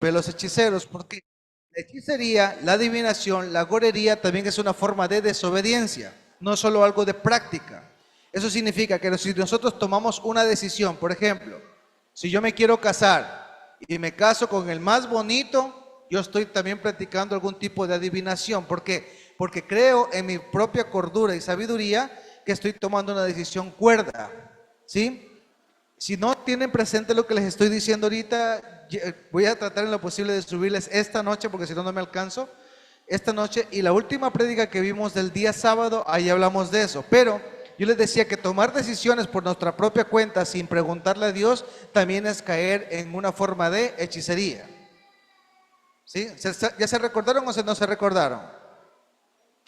pero los hechiceros, porque la hechicería, la adivinación, la gorería también es una forma de desobediencia, no solo algo de práctica. Eso significa que si nosotros tomamos una decisión, por ejemplo, si yo me quiero casar y me caso con el más bonito, yo estoy también practicando algún tipo de adivinación. ¿Por qué? Porque creo en mi propia cordura y sabiduría que estoy tomando una decisión cuerda, ¿sí? Si no tienen presente lo que les estoy diciendo ahorita, voy a tratar en lo posible de subirles esta noche, porque si no, no me alcanzo. Esta noche y la última prédica que vimos del día sábado, ahí hablamos de eso. Pero yo les decía que tomar decisiones por nuestra propia cuenta sin preguntarle a Dios también es caer en una forma de hechicería. ¿Sí? ¿Ya se recordaron o no se recordaron?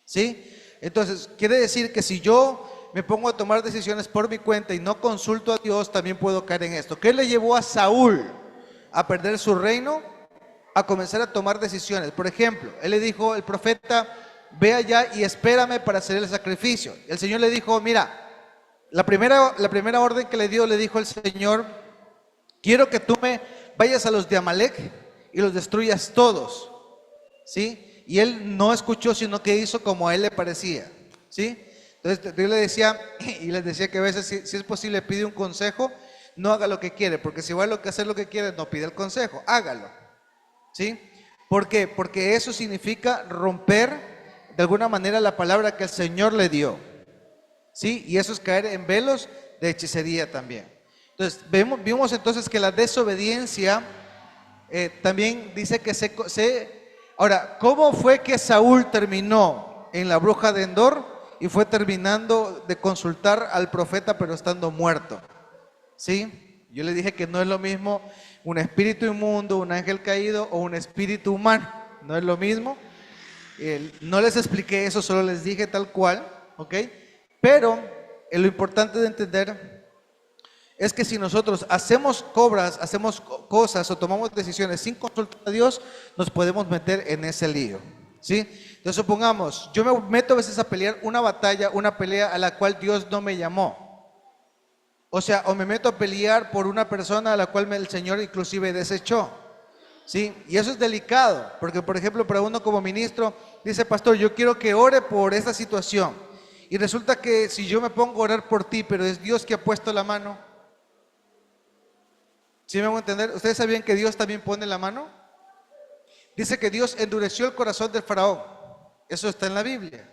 ¿Sí? Entonces, quiere decir que si yo me pongo a tomar decisiones por mi cuenta y no consulto a Dios, también puedo caer en esto. ¿Qué le llevó a Saúl a perder su reino? A comenzar a tomar decisiones. Por ejemplo, él le dijo, el profeta, ve allá y espérame para hacer el sacrificio. El Señor le dijo, mira, la primera orden que le dio, le dijo el Señor, quiero que tú me vayas a los de Amalek y los destruyas todos, ¿sí? Y él no escuchó, sino que hizo como a él le parecía, ¿sí? Entonces yo le decía, y les decía que a veces si es posible pide un consejo, no haga lo que quiere, porque si va a hacer lo que quiere, no pide el consejo, hágalo, ¿sí? ¿Por qué? Porque eso significa romper de alguna manera la palabra que el Señor le dio, ¿sí? Y eso es caer en velos de hechicería también. Entonces, vimos entonces que la desobediencia también dice que Ahora, ¿cómo fue que Saúl terminó en la bruja de Endor y fue terminando de consultar al profeta pero estando muerto? ¿Sí? Yo le dije que no es lo mismo un espíritu inmundo, un ángel caído o un espíritu humano. No es lo mismo. No les expliqué eso, solo les dije tal cual, ¿ok? Pero lo importante de entender es que si nosotros hacemos cosas o tomamos decisiones sin consultar a Dios, nos podemos meter en ese lío, ¿sí? Entonces supongamos, yo me meto a veces a pelear una batalla, una pelea a la cual Dios no me llamó. O sea, o me meto a pelear por una persona a la cual el Señor inclusive desechó, ¿sí? Y eso es delicado, porque por ejemplo para uno como ministro, dice, pastor, yo quiero que ore por esta situación. Y resulta que si yo me pongo a orar por ti, pero es Dios que ha puesto la mano, ¿sí me hago entender? ¿Ustedes sabían que Dios también pone la mano? Dice que Dios endureció el corazón del faraón. Eso está en la Biblia.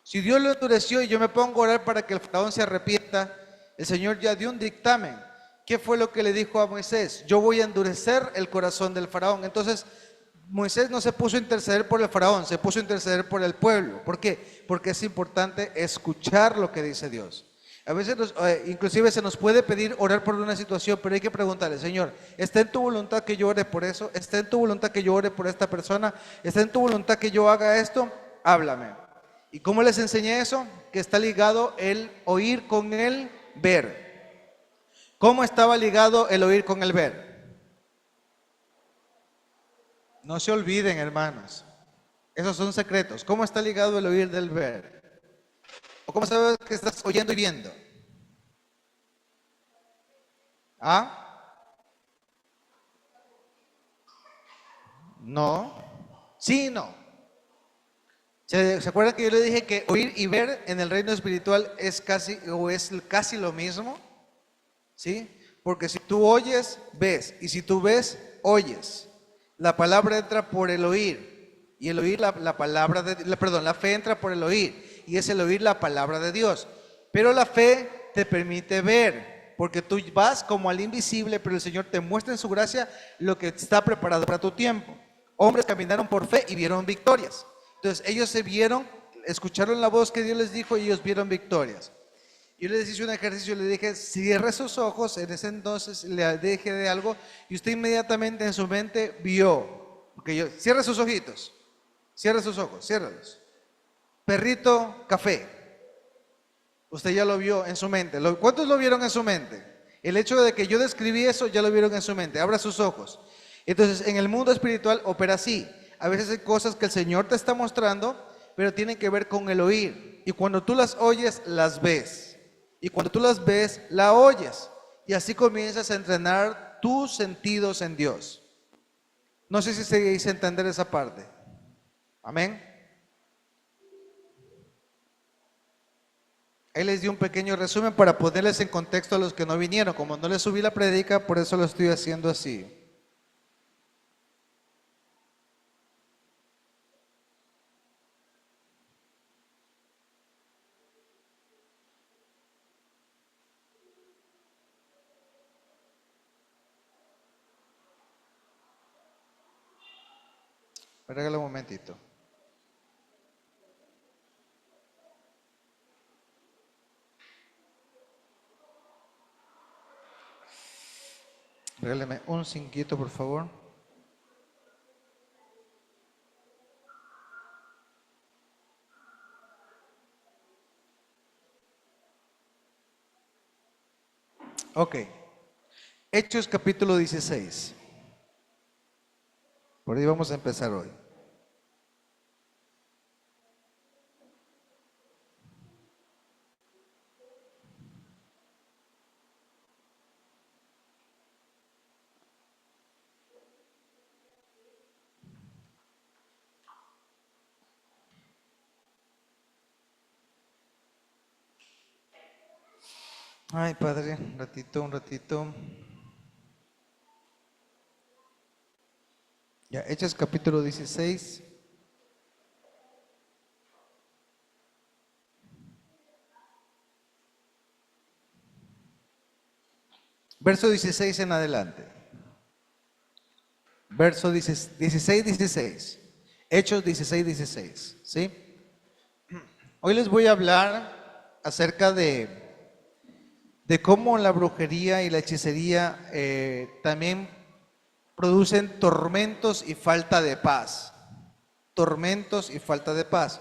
Si Dios lo endureció y yo me pongo a orar para que el faraón se arrepienta, el Señor ya dio un dictamen. ¿Qué fue lo que le dijo a Moisés? Yo voy a endurecer el corazón del faraón. Entonces, Moisés no se puso a interceder por el faraón, se puso a interceder por el pueblo. ¿Por qué? Porque es importante escuchar lo que dice Dios. A veces, inclusive se nos puede pedir orar por una situación, pero hay que preguntarle, Señor, ¿está en tu voluntad que yo ore por eso? ¿Está en tu voluntad que yo ore por esta persona? ¿Está en tu voluntad que yo haga esto? Háblame. ¿Y cómo les enseñé eso? Que está ligado el oír con el ver. ¿Cómo estaba ligado el oír con el ver? No se olviden, hermanos. Esos son secretos. ¿Cómo está ligado el oír del ver? ¿O cómo sabes que estás oyendo y viendo? ¿Ah? No. Sí, no. ¿Se acuerdan que yo le dije que oír y ver en el reino espiritual es casi lo mismo? ¿Sí? Porque si tú oyes, ves. Y si tú ves, oyes. La palabra entra por el oír. Y el oír la fe entra por el oír. Y es el oír la palabra de Dios. Pero la fe te permite ver. Porque tú vas como al invisible, pero el Señor te muestra en su gracia lo que está preparado para tu tiempo. Hombres caminaron por fe y vieron victorias. Entonces ellos escucharon la voz que Dios les dijo y ellos vieron victorias. Yo les hice un ejercicio, le dije, cierre sus ojos, en ese entonces le dije de algo y usted inmediatamente en su mente vio, cierre sus ojitos, cierre sus ojos, ciérralos. Perrito café, usted ya lo vio en su mente. ¿Cuántos lo vieron en su mente? El hecho de que yo describí eso, ya lo vieron en su mente. Abra sus ojos. Entonces, en el mundo espiritual opera así. A veces hay cosas que el Señor te está mostrando, pero tienen que ver con el oír. Y cuando tú las oyes, las ves. Y cuando tú las ves, la oyes. Y así comienzas a entrenar tus sentidos en Dios. No sé si se hizo entender esa parte. Amén. Ahí les di un pequeño resumen para ponerles en contexto a los que no vinieron. Como no les subí la prédica, por eso lo estoy haciendo así. Regala un momentito. Regáleme un cinquito, por favor. Ok. Hechos capítulo 16. Por ahí vamos a empezar hoy. Ay, Padre, un ratito, un ratito. Ya, Hechos capítulo 16. Verso 16 en adelante. Verso 16, 16. Hechos 16, 16. ¿Sí? Hoy les voy a hablar acerca de cómo la brujería y la hechicería también producen tormentos y falta de paz. Tormentos y falta de paz.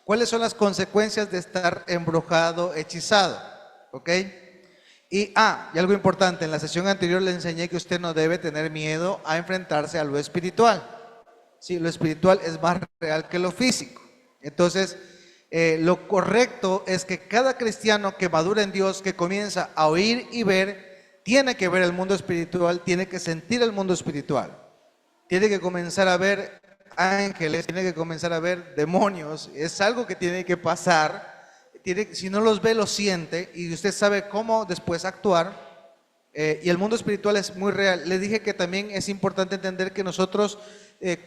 ¿Cuáles son las consecuencias de estar embrujado, hechizado? ¿Ok? Y algo importante, en la sesión anterior le enseñé que usted no debe tener miedo a enfrentarse a lo espiritual. Sí, lo espiritual es más real que lo físico. Entonces, lo correcto es que cada cristiano que madura en Dios, que comienza a oír y ver, tiene que ver el mundo espiritual, tiene que sentir el mundo espiritual, tiene que comenzar a ver ángeles, tiene que comenzar a ver demonios, es algo que tiene que pasar. Si no los ve, los siente y usted sabe cómo después actuar. Y el mundo espiritual es muy real. Le dije que también es importante entender que nosotros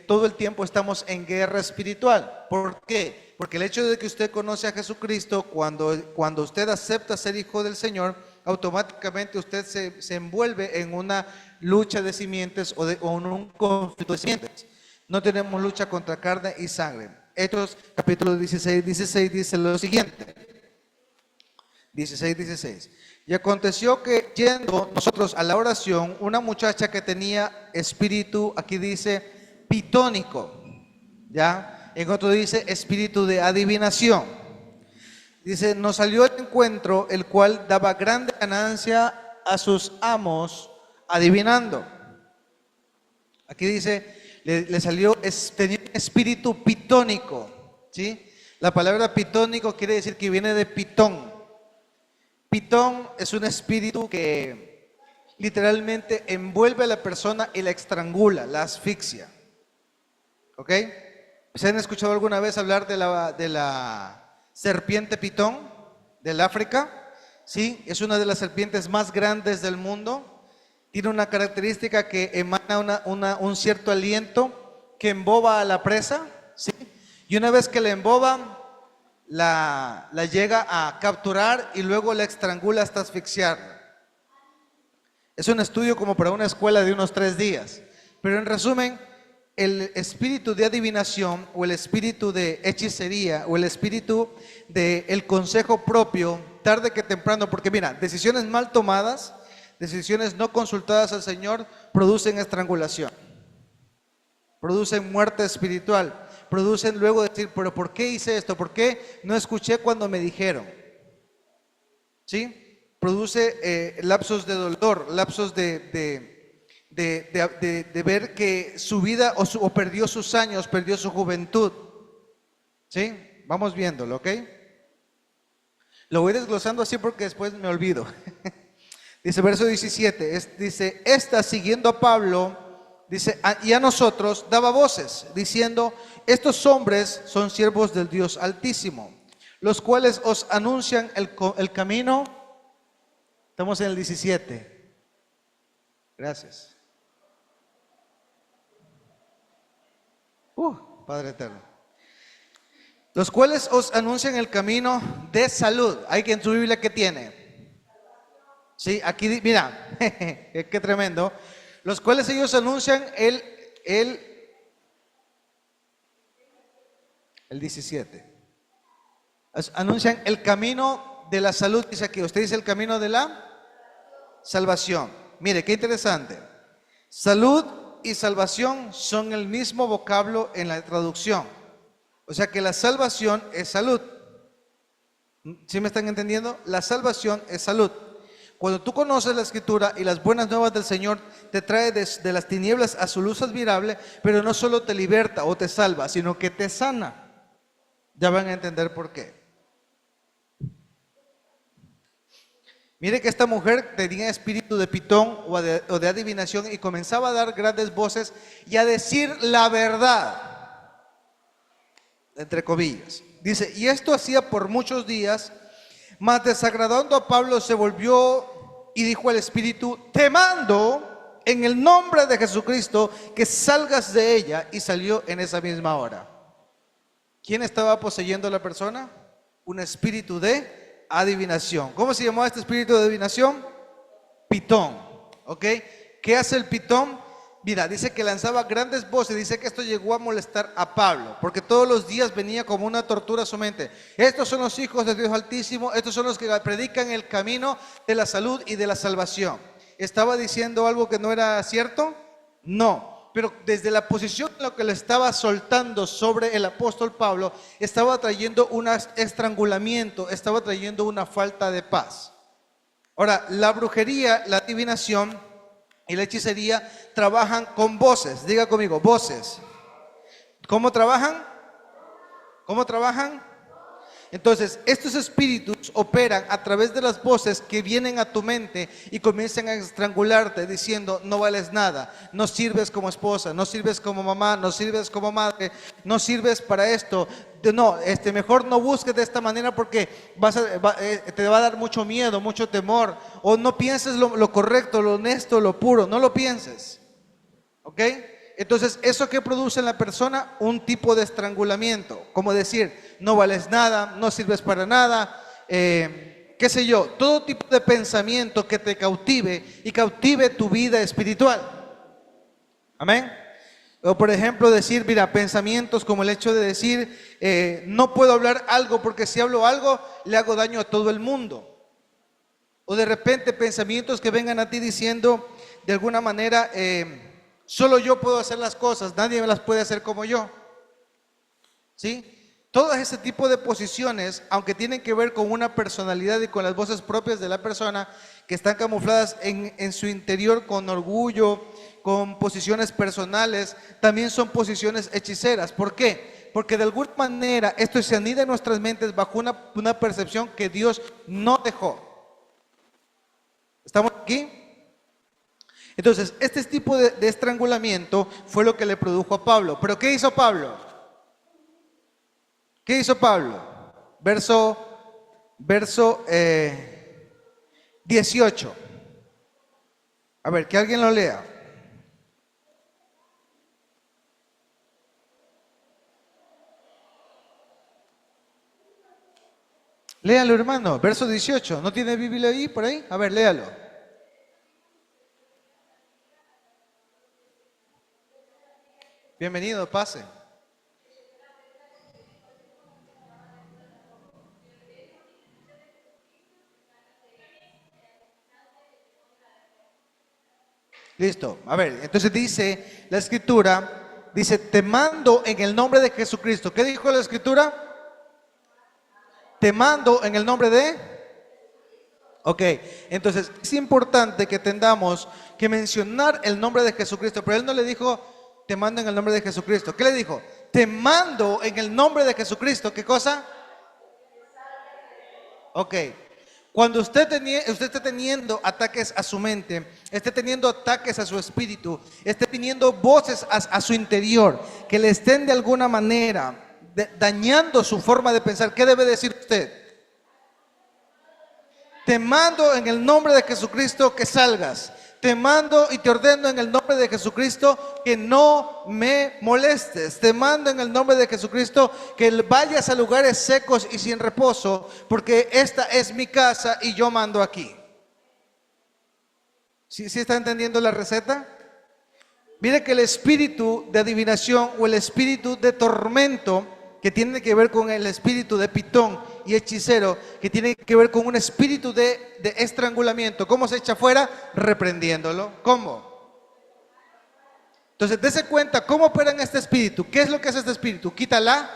todo el tiempo estamos en guerra espiritual. ¿Por qué? Porque el hecho de que usted conoce a Jesucristo, cuando usted acepta ser hijo del Señor, automáticamente usted se envuelve en una lucha de simientes o en un conflicto de simientes. No tenemos lucha contra carne y sangre. Hechos capítulo 16, 16 dice lo siguiente. 16, 16. Y aconteció que yendo nosotros a la oración, una muchacha que tenía espíritu, aquí dice pitónico, ¿ya? En otro dice espíritu de adivinación. Dice, nos salió al encuentro, el cual daba grande ganancia a sus amos adivinando. Aquí dice, le salió, tenía un espíritu pitónico, ¿sí? La palabra pitónico quiere decir que viene de pitón. Pitón es un espíritu que literalmente envuelve a la persona y la estrangula, la asfixia. ¿Ok? ¿Se han escuchado alguna vez hablar de la serpiente pitón del África? Sí, es una de las serpientes más grandes del mundo. Tiene una característica que emana un cierto aliento que emboba a la presa, ¿sí? Y una vez que la emboba, la llega a capturar y luego la estrangula hasta asfixiarla. Es un estudio como para una escuela de unos 3 días. Pero en resumen, el espíritu de adivinación o el espíritu de hechicería o el espíritu del consejo propio, tarde que temprano, porque mira, decisiones mal tomadas, decisiones no consultadas al Señor, producen estrangulación, producen muerte espiritual, producen luego decir, pero ¿por qué hice esto? ¿Por qué no escuché cuando me dijeron? ¿Sí? Produce lapsos de dolor, lapsos de ver que su vida o perdió sus años, perdió su juventud. ¿Sí? Vamos viéndolo, ¿ok? Lo voy desglosando así porque después me olvido. Dice verso 17, dice, esta siguiendo a Pablo Dice, y a nosotros daba voces, diciendo, estos hombres son siervos del Dios Altísimo, los cuales os anuncian el camino. Estamos en el 17. Gracias. Padre eterno. Los cuales os anuncian el camino de salud. Hay que en su Biblia que tiene. Sí, aquí mira, qué tremendo. Los cuales ellos anuncian el 17. Anuncian el camino de la salud. Dice aquí, usted dice el camino de la salvación. Mire, qué interesante. Salud y salvación son el mismo vocablo en la traducción. O sea que la salvación es salud. ¿Sí me están entendiendo? La salvación es salud. Cuando tú conoces la Escritura y las buenas nuevas del Señor, te trae de las tinieblas a su luz admirable, pero no solo te liberta o te salva, sino que te sana. Ya van a entender por qué. Mire que esta mujer tenía espíritu de pitón o de adivinación y comenzaba a dar grandes voces y a decir la verdad, entre comillas. Dice, y esto hacía por muchos días, mas desagradando a Pablo se volvió y dijo al espíritu, te mando en el nombre de Jesucristo que salgas de ella, y salió en esa misma hora. ¿Quién estaba poseyendo a la persona? Un espíritu de adivinación. ¿Cómo se llamaba este espíritu de adivinación? Pitón. ¿Ok? ¿Qué hace el pitón? Mira, dice que lanzaba grandes voces. Dice que esto llegó a molestar a Pablo, porque todos los días venía como una tortura a su mente. Estos son los hijos de Dios Altísimo, estos son los que predican el camino de la salud y de la salvación. ¿Estaba diciendo algo que no era cierto? No, pero desde la posición en la que le estaba soltando sobre el apóstol Pablo, estaba trayendo un estrangulamiento, estaba trayendo una falta de paz. Ahora, la brujería, la adivinación y la hechicería trabajan con voces. Diga conmigo, voces. ¿Cómo trabajan? ¿Cómo trabajan? Entonces, estos espíritus operan a través de las voces que vienen a tu mente y comienzan a estrangularte diciendo, no vales nada, no sirves como esposa, no sirves como mamá, no sirves como madre, no sirves para esto. No, mejor no busques de esta manera porque te va a dar mucho miedo, mucho temor. O no pienses lo correcto, lo honesto, lo puro, no lo pienses. ¿Ok? Entonces, ¿eso qué produce en la persona? Un tipo de estrangulamiento, como decir, no vales nada, no sirves para nada, qué sé yo, todo tipo de pensamiento que te cautive y cautive tu vida espiritual. Amén. O por ejemplo decir, mira, pensamientos como el hecho de decir, no puedo hablar algo porque si hablo algo le hago daño a todo el mundo. O de repente pensamientos que vengan a ti diciendo, de alguna manera, solo yo puedo hacer las cosas, nadie me las puede hacer como yo. ¿Sí? Todo ese tipo de posiciones, aunque tienen que ver con una personalidad y con las voces propias de la persona, que están camufladas en su interior con orgullo, con posiciones personales, también son posiciones hechiceras. ¿Por qué? Porque de alguna manera esto se anida en nuestras mentes bajo una percepción que Dios no dejó. ¿Estamos aquí? Entonces, este tipo de estrangulamiento fue lo que le produjo a Pablo. ¿Pero qué hizo Pablo? ¿Qué hizo Pablo? Verso 18. A ver, que alguien lo lea. Léalo, hermano, verso 18. ¿No tiene Biblia ahí, por ahí? A ver, léalo. Bienvenido, pase. Listo. A ver, entonces dice la Escritura, dice, te mando en el nombre de Jesucristo. ¿Qué dijo la Escritura? Te mando en el nombre de... Ok, entonces es importante que tengamos que mencionar el nombre de Jesucristo, pero él no le dijo, te mando en el nombre de Jesucristo. ¿Qué le dijo? Te mando en el nombre de Jesucristo. ¿Qué cosa? Ok, Cuando usted esté teniendo ataques a su mente, esté teniendo ataques a su espíritu, esté teniendo voces a su interior que le estén de alguna manera dañando su forma de pensar, ¿qué debe decir usted? Te mando en el nombre de Jesucristo que salgas. Te mando y te ordeno en el nombre de Jesucristo que no me molestes. Te mando en el nombre de Jesucristo que vayas a lugares secos y sin reposo, porque esta es mi casa y yo mando aquí. ¿Sí está entendiendo la receta? Mire que el espíritu de adivinación o el espíritu de tormento, que tiene que ver con el espíritu de pitón y hechicero, que tiene que ver con un espíritu de estrangulamiento. ¿Cómo se echa fuera? Reprendiéndolo. ¿Cómo? Entonces, dése cuenta cómo opera en este espíritu. ¿Qué es lo que hace este espíritu? Quita la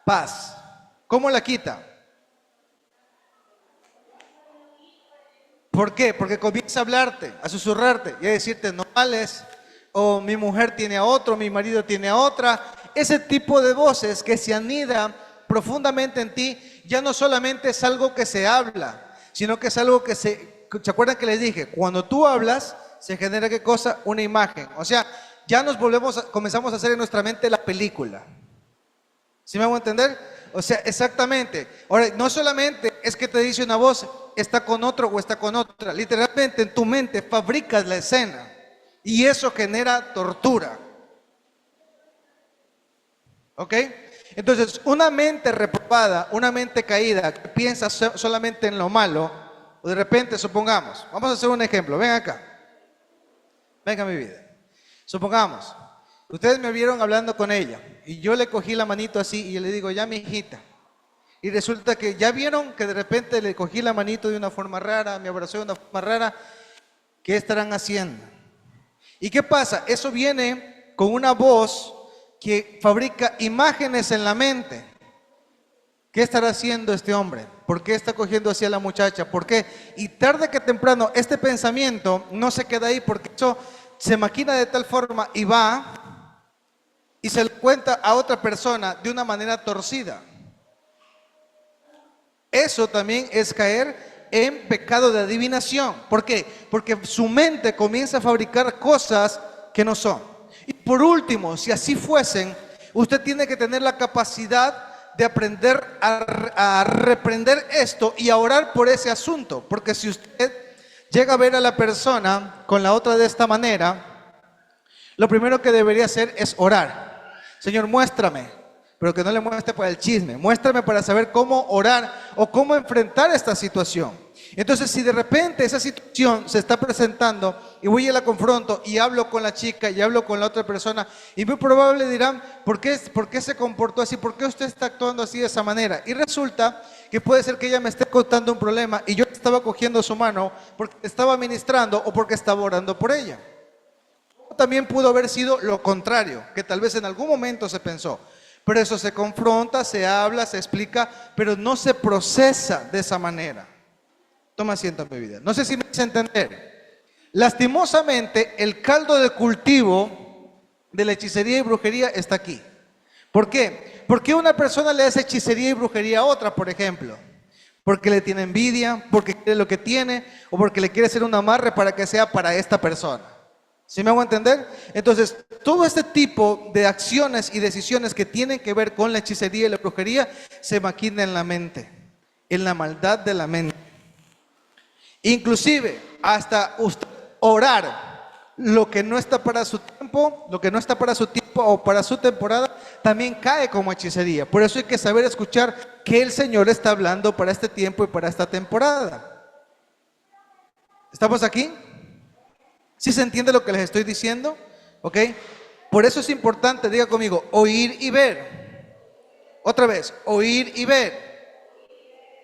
paz. ¿Cómo la quita? ¿Por qué? Porque comienza a hablarte, a susurrarte y a decirte no vales, o mi mujer tiene a otro, mi marido tiene a otra. Ese tipo de voces que se anidan profundamente en ti, ya no solamente es algo que se habla, sino que es algo que ¿se acuerdan que les dije? Cuando tú hablas, se genera ¿qué cosa? Una imagen. O sea, ya comenzamos a hacer en nuestra mente la película. ¿Sí me hago entender? O sea, exactamente. Ahora, no solamente es que te dice una voz, está con otro o está con otra. Literalmente en tu mente fabricas la escena y eso genera tortura. ¿Ok? Entonces, una mente reprobada, una mente caída, que piensa solamente en lo malo, o de repente, supongamos, vamos a hacer un ejemplo, ven acá, venga mi vida. Supongamos, ustedes me vieron hablando con ella, y yo le cogí la manito así, y yo le digo, ya mi hijita. Y resulta que ya vieron que de repente le cogí la manito de una forma rara, me abrazó de una forma rara, ¿qué estarán haciendo? ¿Y qué pasa? Eso viene con una voz que fabrica imágenes en la mente. ¿Qué estará haciendo este hombre? ¿Por qué está cogiendo así a la muchacha? ¿Por qué? Y tarde que temprano este pensamiento no se queda ahí, porque eso se maquina de tal forma y va y se lo cuenta a otra persona de una manera torcida. Eso también es caer en pecado de adivinación. ¿Por qué? Porque su mente comienza a fabricar cosas que no son. Y por último, si así fuesen, usted tiene que tener la capacidad de aprender a reprender esto y a orar por ese asunto. Porque si usted llega a ver a la persona con la otra de esta manera, lo primero que debería hacer es orar. Señor, muéstrame, pero que no le muestre para el chisme. Muéstrame para saber cómo orar o cómo enfrentar esta situación. Entonces, si de repente esa situación se está presentando y voy y la confronto y hablo con la chica y hablo con la otra persona, y muy probable dirán, ¿por qué se comportó así? ¿Por qué usted está actuando así de esa manera? Y resulta que puede ser que ella me esté contando un problema y yo estaba cogiendo su mano porque estaba ministrando o porque estaba orando por ella. También pudo haber sido lo contrario, que tal vez en algún momento se pensó. Pero eso se confronta, se habla, se explica, pero no se procesa de esa manera. Toma asiento, mi vida. No sé si me hice entender. Lastimosamente, el caldo de cultivo de la hechicería y brujería está aquí. ¿Por qué? ¿Por qué una persona le hace hechicería y brujería a otra, por ejemplo? Porque le tiene envidia, porque quiere lo que tiene, o porque le quiere hacer un amarre para que sea para esta persona. ¿Sí me hago entender? Entonces, todo este tipo de acciones y decisiones que tienen que ver con la hechicería y la brujería se maquina en la mente, en la maldad de la mente. Inclusive, hasta usted orar lo que no está para su tiempo, lo que no está para su tiempo o para su temporada, también cae como hechicería. Por eso hay que saber escuchar qué el Señor está hablando para este tiempo y para esta temporada. ¿Estamos aquí? ¿Sí se entiende lo que les estoy diciendo? ¿Ok? Por eso es importante, diga conmigo, oír y ver. Otra vez, oír y ver.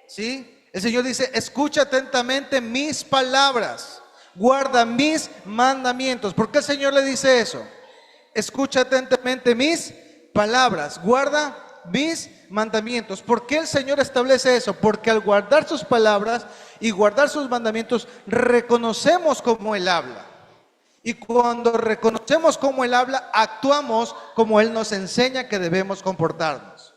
¿Sí? El Señor dice, escucha atentamente mis palabras, guarda mis mandamientos. ¿Por qué el Señor le dice eso? Escucha atentamente mis palabras, guarda mis mandamientos. ¿Por qué el Señor establece eso? Porque al guardar sus palabras y guardar sus mandamientos, reconocemos cómo Él habla. Y cuando reconocemos cómo Él habla, actuamos como Él nos enseña que debemos comportarnos.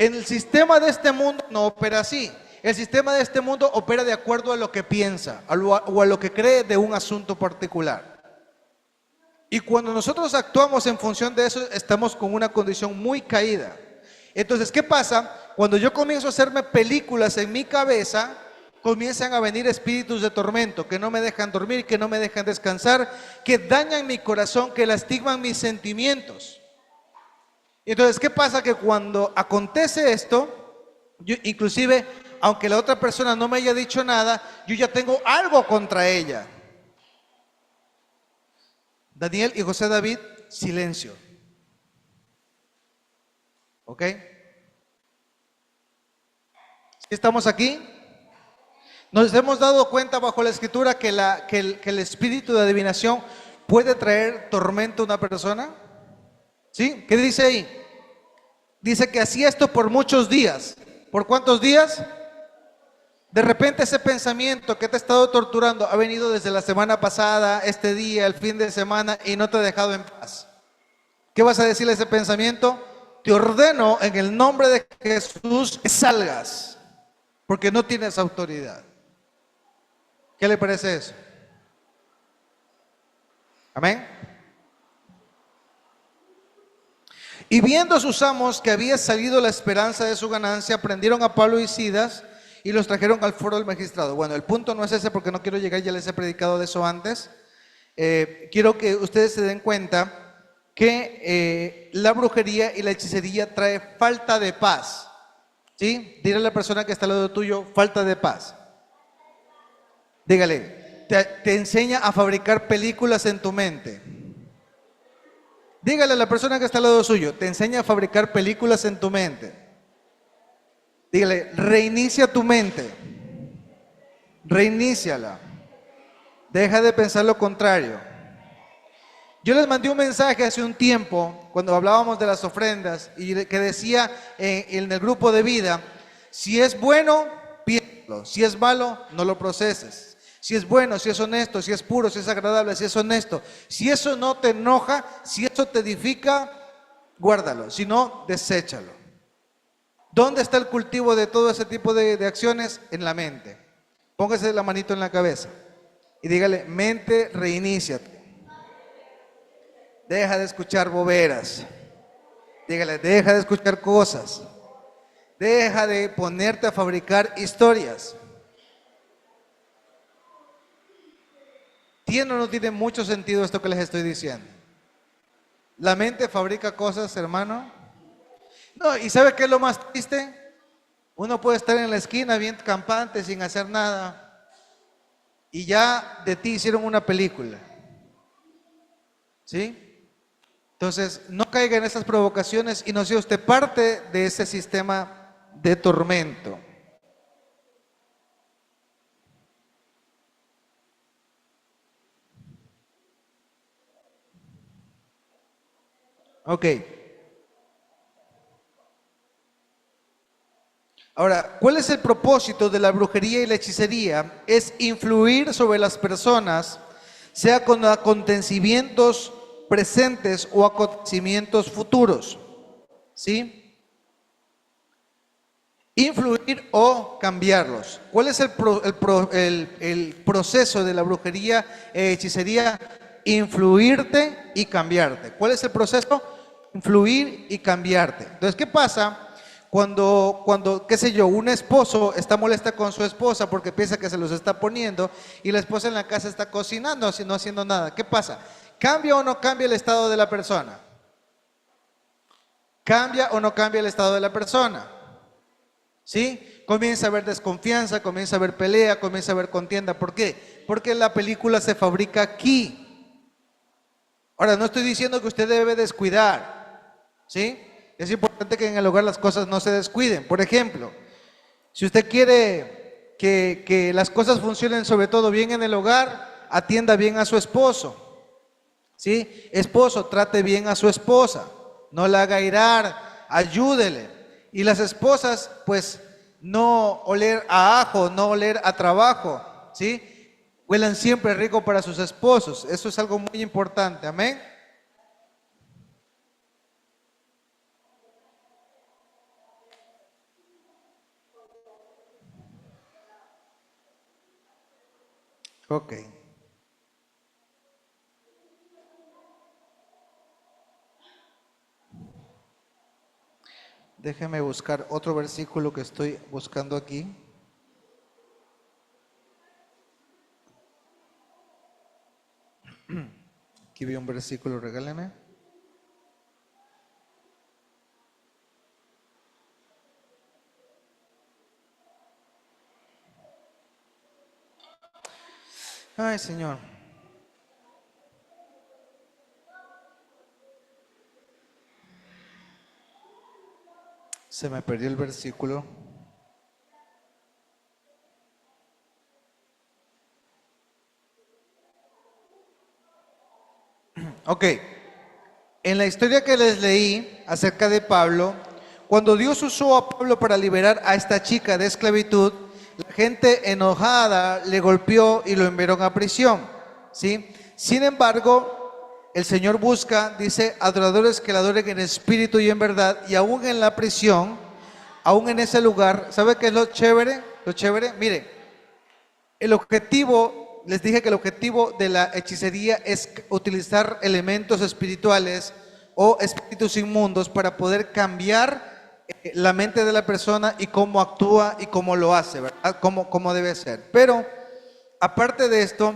En el sistema de este mundo no opera así. El sistema de este mundo opera de acuerdo a lo que piensa o a lo que cree de un asunto particular. Y cuando nosotros actuamos en función de eso, estamos con una condición muy caída. Entonces, ¿qué pasa? Cuando yo comienzo a hacerme películas en mi cabeza, comienzan a venir espíritus de tormento que no me dejan dormir, que no me dejan descansar, que dañan mi corazón, que lastiman mis sentimientos. Entonces, ¿qué pasa? Que cuando acontece esto, yo, inclusive, aunque la otra persona no me haya dicho nada, yo ya tengo algo contra ella. Daniel y José David, silencio. ¿Ok? ¿Estamos aquí? Nos hemos dado cuenta bajo la escritura que, el espíritu de adivinación puede traer tormento a una persona. ¿Sí? ¿Qué dice ahí? Dice que hacía esto por muchos días. ¿Por cuántos días? De repente ese pensamiento que te ha estado torturando ha venido desde la semana pasada, este día, el fin de semana y no te ha dejado en paz. ¿Qué vas a decirle a ese pensamiento? Te ordeno en el nombre de Jesús que salgas, porque no tienes autoridad. ¿Qué le parece eso? Amén. Y viendo sus amos que había salido la esperanza de su ganancia, prendieron a Pablo y Silas y los trajeron al foro del magistrado. Bueno, el punto no es ese porque no quiero llegar, ya les he predicado de eso antes. Quiero que ustedes se den cuenta que la brujería y la hechicería trae falta de paz. ¿Sí? Dile a la persona que está al lado tuyo, falta de paz. Dígale, te enseña a fabricar películas en tu mente. Dígale a la persona que está al lado suyo, te enseña a fabricar películas en tu mente. Dígale, reinicia tu mente. Reiníciala. Deja de pensar lo contrario. Yo les mandé un mensaje hace un tiempo, cuando hablábamos de las ofrendas, y que decía en el grupo de vida, si es bueno, piénsalo. Si es malo, no lo proceses. Si es bueno, si es honesto, si es puro, si es agradable, si es honesto. Si eso no te enoja, si eso te edifica, guárdalo. Si no, deséchalo. ¿Dónde está el cultivo de todo ese tipo de acciones? En la mente. Póngase la manito en la cabeza y dígale, mente, reiníciate. Deja de escuchar boberas. Dígale, deja de escuchar cosas. Deja de ponerte a fabricar historias. ¿Tiene o no tiene mucho sentido esto que les estoy diciendo? La mente fabrica cosas, hermano. No, ¿y sabe qué es lo más triste? Uno puede estar en la esquina bien campante sin hacer nada y ya de ti hicieron una película. ¿Sí? Entonces, no caiga en esas provocaciones y no sea usted parte de ese sistema de tormento. Ok. Ahora, ¿cuál es el propósito de la brujería y la hechicería? Es influir sobre las personas, sea con acontecimientos presentes o acontecimientos futuros. ¿Sí? Influir o cambiarlos. ¿Cuál es el proceso de la brujería e hechicería? Influirte y cambiarte. ¿Cuál es el proceso? Influir y cambiarte. Entonces, ¿qué pasa cuando, qué sé yo, un esposo está molesta con su esposa porque piensa que se los está poniendo y la esposa en la casa está cocinando, no haciendo nada? ¿Qué pasa? ¿Cambia o no cambia el estado de la persona? ¿Cambia o no cambia el estado de la persona? ¿Sí? Comienza a haber desconfianza, comienza a haber pelea, comienza a haber contienda. ¿Por qué? Porque la película se fabrica aquí. Ahora, no estoy diciendo que usted debe descuidar, ¿sí? Es importante que en el hogar las cosas no se descuiden. Por ejemplo, si usted quiere que las cosas funcionen sobre todo bien en el hogar, atienda bien a su esposo, ¿sí? Esposo, trate bien a su esposa, no la haga irar, ayúdele. Y las esposas, pues, no oler a ajo, no oler a trabajo, ¿sí? Huelan siempre rico para sus esposos. Eso es algo muy importante, amén. Ok. Déjeme buscar otro versículo que estoy buscando aquí. Aquí vi un versículo, regáleme. Ay, Señor. Se me perdió el versículo. Ok. En la historia que les leí acerca de Pablo, cuando Dios usó a Pablo para liberar a esta chica de esclavitud, la gente enojada le golpeó y lo enviaron a prisión, ¿sí? Sin embargo, el Señor busca, dice, adoradores que le adoren en espíritu y en verdad, y aún en la prisión, aún en ese lugar, ¿sabe qué es lo chévere? Lo chévere, mire, el objetivo, les dije que el objetivo de la hechicería es utilizar elementos espirituales o espíritus inmundos para poder cambiar la mente de la persona y cómo actúa y cómo lo hace, ¿verdad? Cómo debe ser. Pero, aparte de esto,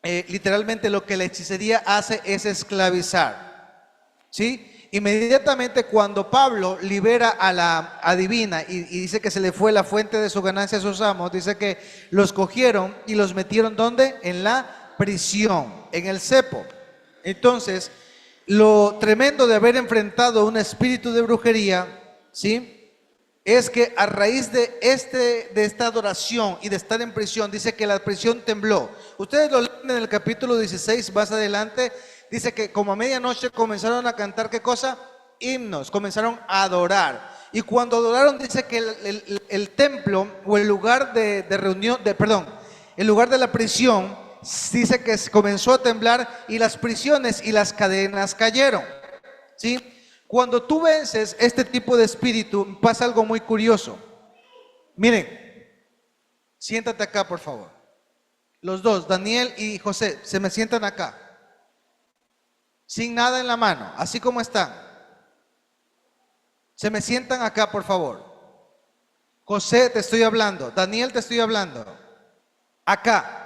literalmente lo que la hechicería hace es esclavizar, ¿sí? Inmediatamente cuando Pablo libera a la adivina y dice que se le fue la fuente de su ganancia a sus amos, dice que los cogieron y los metieron ¿dónde? En la prisión, en el cepo. Entonces, lo tremendo de haber enfrentado un espíritu de brujería, ¿sí? Es que a raíz de esta adoración y de estar en prisión, dice que la prisión tembló. Ustedes lo leen en el capítulo 16, más adelante, dice que como a medianoche comenzaron a cantar, ¿qué cosa? Himnos, comenzaron a adorar. Y cuando adoraron, dice que el templo o el lugar de reunión, el lugar de la prisión, dice que comenzó a temblar y las prisiones y las cadenas cayeron, ¿sí? Cuando tú vences este tipo de espíritu, pasa algo muy curioso. Miren, siéntate acá, por favor. Los dos, Daniel y José, se me sientan acá. Sin nada en la mano, así como están. Se me sientan acá, por favor. José, te estoy hablando. Daniel, te estoy hablando. Acá.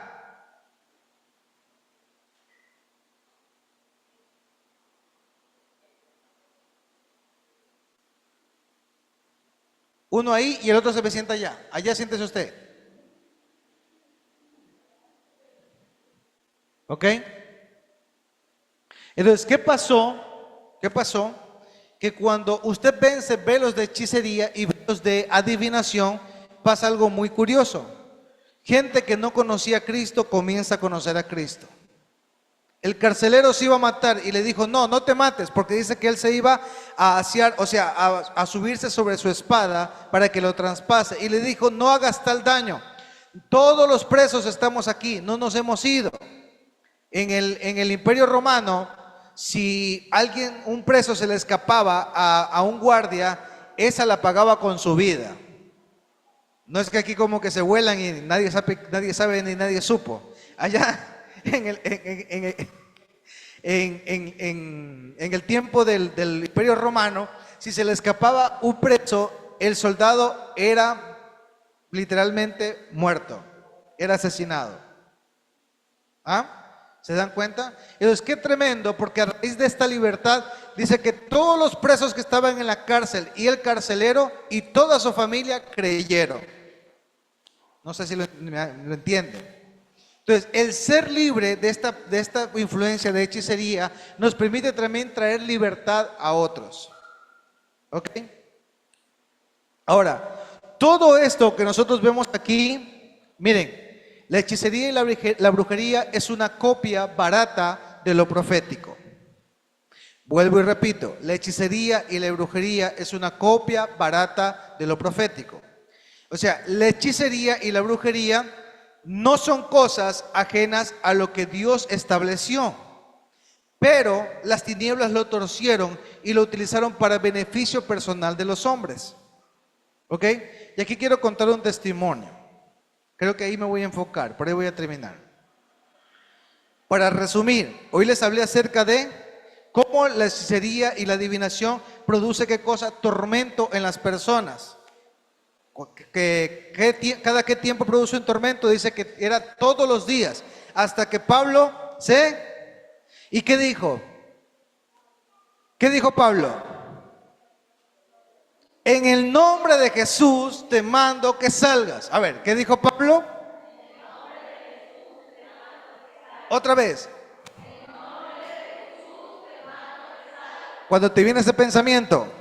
Uno ahí y el otro se me sienta allá. Allá siéntese usted. ¿Ok? Entonces, ¿qué pasó? ¿Qué pasó? Que cuando usted vence velos de hechicería y velos de adivinación, pasa algo muy curioso. Gente que no conocía a Cristo comienza a conocer a Cristo. El carcelero se iba a matar y le dijo, no, no te mates, porque dice que él se iba a asear, o sea, a subirse sobre su espada para que lo traspase. Y le dijo, no hagas tal daño. Todos los presos estamos aquí, no nos hemos ido. En el Imperio Romano, si un preso se le escapaba a un guardia, esa la pagaba con su vida. No es que aquí como que se vuelan y nadie sabe ni nadie supo. Allá en el tiempo del Imperio Romano, si se le escapaba un preso, el soldado era literalmente muerto, era asesinado. ¿Ah? ¿Se dan cuenta? Entonces, qué tremendo, porque a raíz de esta libertad, dice que todos los presos que estaban en la cárcel y el carcelero y toda su familia creyeron. No sé si lo entienden. Entonces, el ser libre de esta influencia de hechicería nos permite también traer libertad a otros. ¿Ok? Ahora, todo esto que nosotros vemos aquí, miren, la hechicería y la brujería es una copia barata de lo profético. Vuelvo y repito, la hechicería y la brujería es una copia barata de lo profético. O sea, la hechicería y la brujería no son cosas ajenas a lo que Dios estableció, pero las tinieblas lo torcieron y lo utilizaron para beneficio personal de los hombres. ¿Ok? Y aquí quiero contar un testimonio. Creo que ahí me voy a enfocar, por ahí voy a terminar. Para resumir, hoy les hablé acerca de cómo la hechicería y la adivinación produce qué cosa, tormento en las personas. Cada qué tiempo produce un tormento, dice que era todos los días, hasta que Pablo se... ¿Y qué dijo? ¿Qué dijo Pablo? En el nombre de Jesús te mando que salgas. A ver, ¿qué dijo Pablo? Otra vez. Cuando te viene ese pensamiento,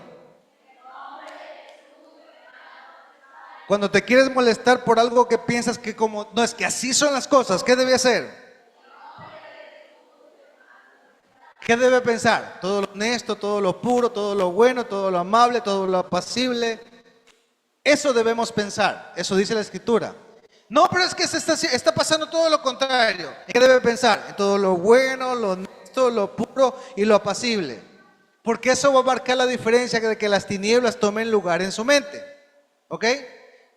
cuando te quieres molestar por algo que piensas que como, no, es que así son las cosas, ¿qué debe hacer? ¿Qué debe pensar? Todo lo honesto, todo lo puro, todo lo bueno, todo lo amable, todo lo apacible. Eso debemos pensar, eso dice la Escritura. No, pero es que está pasando todo lo contrario. ¿Qué debe pensar? En todo lo bueno, lo honesto, lo puro y lo apacible. Porque eso va a marcar la diferencia de que las tinieblas tomen lugar en su mente. ¿Ok?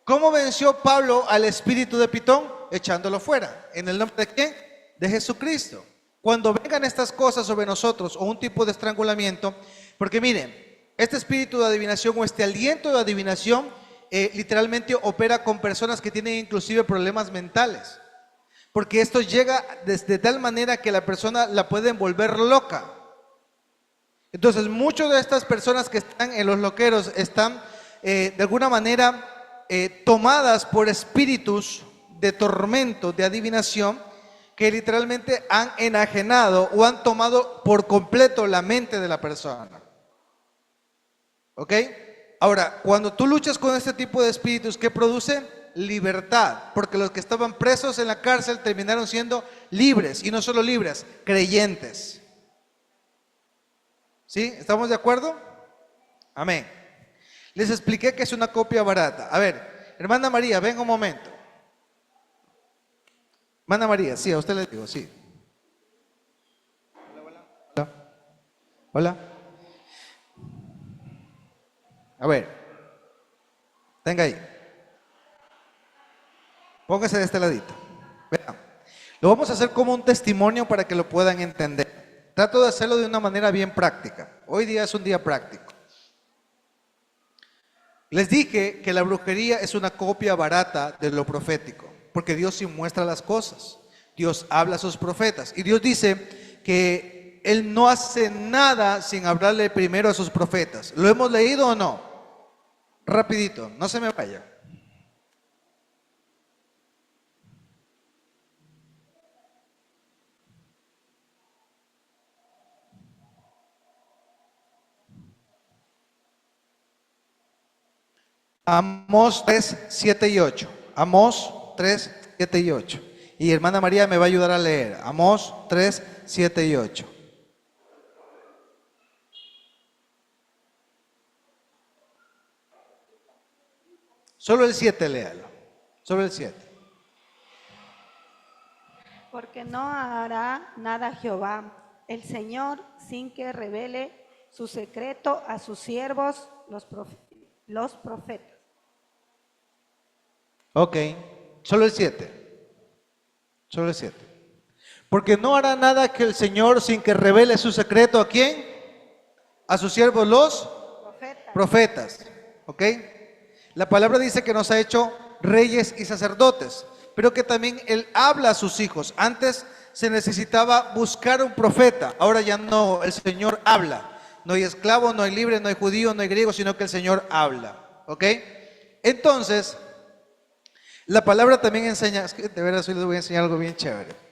¿Cómo venció Pablo al espíritu de Pitón? Echándolo fuera. ¿En el nombre de quién? De Jesucristo. Cuando vengan estas cosas sobre nosotros o un tipo de estrangulamiento, porque miren, este espíritu de adivinación o este aliento de adivinación literalmente opera con personas que tienen inclusive problemas mentales. Porque esto llega de tal manera que la persona la pueden volver loca. Entonces, muchas de estas personas que están en los loqueros están de alguna manera tomadas por espíritus de tormento, de adivinación, que literalmente han enajenado o han tomado por completo la mente de la persona. ¿Ok? Ahora, cuando tú luchas con este tipo de espíritus, ¿qué produce? Libertad, porque los que estaban presos en la cárcel terminaron siendo libres, y no solo libres, creyentes. ¿Sí? ¿Estamos de acuerdo? Amén. Les expliqué que es una copia barata. A ver, hermana María, venga un momento. Hermana María, sí, a usted le digo, sí. Hola. Hola. A ver, tenga ahí. Póngase de este ladito. Vean, lo vamos a hacer como un testimonio para que lo puedan entender. Trato de hacerlo de una manera bien práctica. Hoy día es un día práctico. Les dije que la brujería es una copia barata de lo profético, porque Dios sí muestra las cosas. Dios habla a sus profetas. Y Dios dice que Él no hace nada sin hablarle primero a sus profetas. ¿Lo hemos leído o no? Rapidito, no se me vaya. Amós 3, 7 y 8. Amós 3, 7 y 8. Y hermana María me va a ayudar a leer. Amós 3, 7 y 8. Solo el 7 léalo. Solo el 7. Porque no hará nada Jehová, el Señor, sin que revele su secreto a sus siervos, los profetas. Ok, solo el 7. Solo el 7. Porque no hará nada que el Señor sin que revele su secreto a quién? A sus siervos los profetas. ¿Ok? La palabra dice que nos ha hecho reyes y sacerdotes, pero que también Él habla a sus hijos. Antes se necesitaba buscar un profeta, ahora ya no, el Señor habla. No hay esclavo, no hay libre, no hay judío, no hay griego, sino que el Señor habla. ¿Ok? Entonces, la palabra también enseña, es que de veras hoy les voy a enseñar algo bien chévere.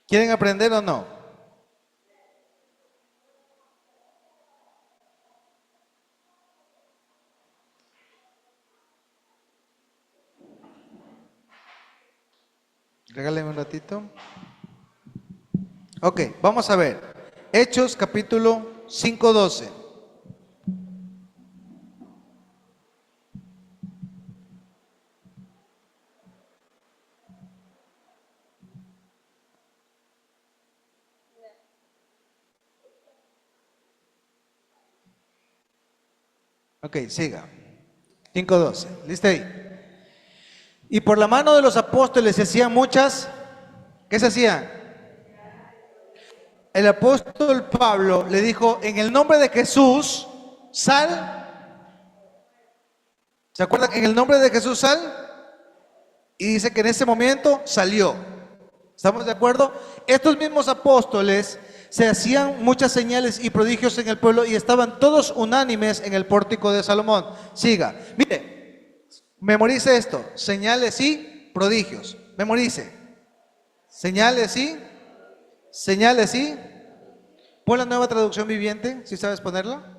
¿Quieren aprender o no? Regáleme un ratito. Ok, vamos a ver. Hechos capítulo 5:12. Ok, siga. 5:12. ¿Listo ahí? Y por la mano de los apóstoles se hacían muchas. ¿Qué se hacían? El apóstol Pablo le dijo, en el nombre de Jesús, sal. ¿Se acuerdan? En el nombre de Jesús, sal. Y dice que en ese momento salió. ¿Estamos de acuerdo? Estos mismos apóstoles se hacían muchas señales y prodigios en el pueblo y estaban todos unánimes en el pórtico de Salomón. Siga. Mire, memorice esto. Señales y prodigios. Memorice. Señales y... Señales y... Pon la Nueva Traducción Viviente, si sabes ponerla.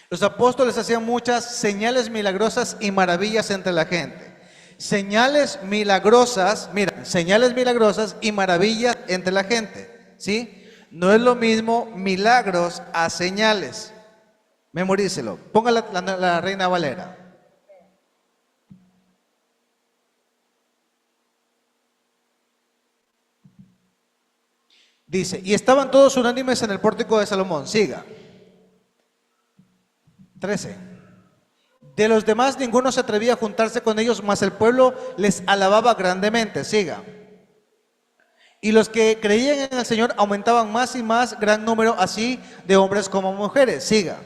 Los apóstoles hacían muchas señales milagrosas y maravillas entre la gente. Señales milagrosas, mira, señales milagrosas y maravillas entre la gente, ¿sí? No es lo mismo milagros a señales. Memorícelo. Ponga la Reina Valera. Dice, y estaban todos unánimes en el pórtico de Salomón. Siga. 13. De los demás ninguno se atrevía a juntarse con ellos, mas el pueblo les alababa grandemente. Siga. Y los que creían en el Señor aumentaban más y más, gran número así de hombres como mujeres. Siga.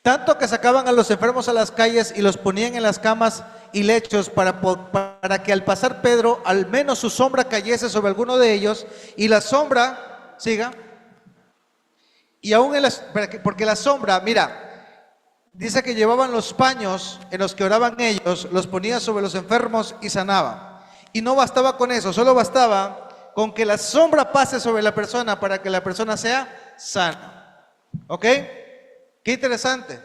Tanto que sacaban a los enfermos a las calles y los ponían en las camas y lechos para que al pasar Pedro, al menos su sombra cayese sobre alguno de ellos, y la sombra, siga, y aún porque la sombra, mira, dice que llevaban los paños en los que oraban ellos, los ponían sobre los enfermos y sanaban. Y no bastaba con eso, solo bastaba con que la sombra pase sobre la persona para que la persona sea sana. ¿Ok? Qué interesante.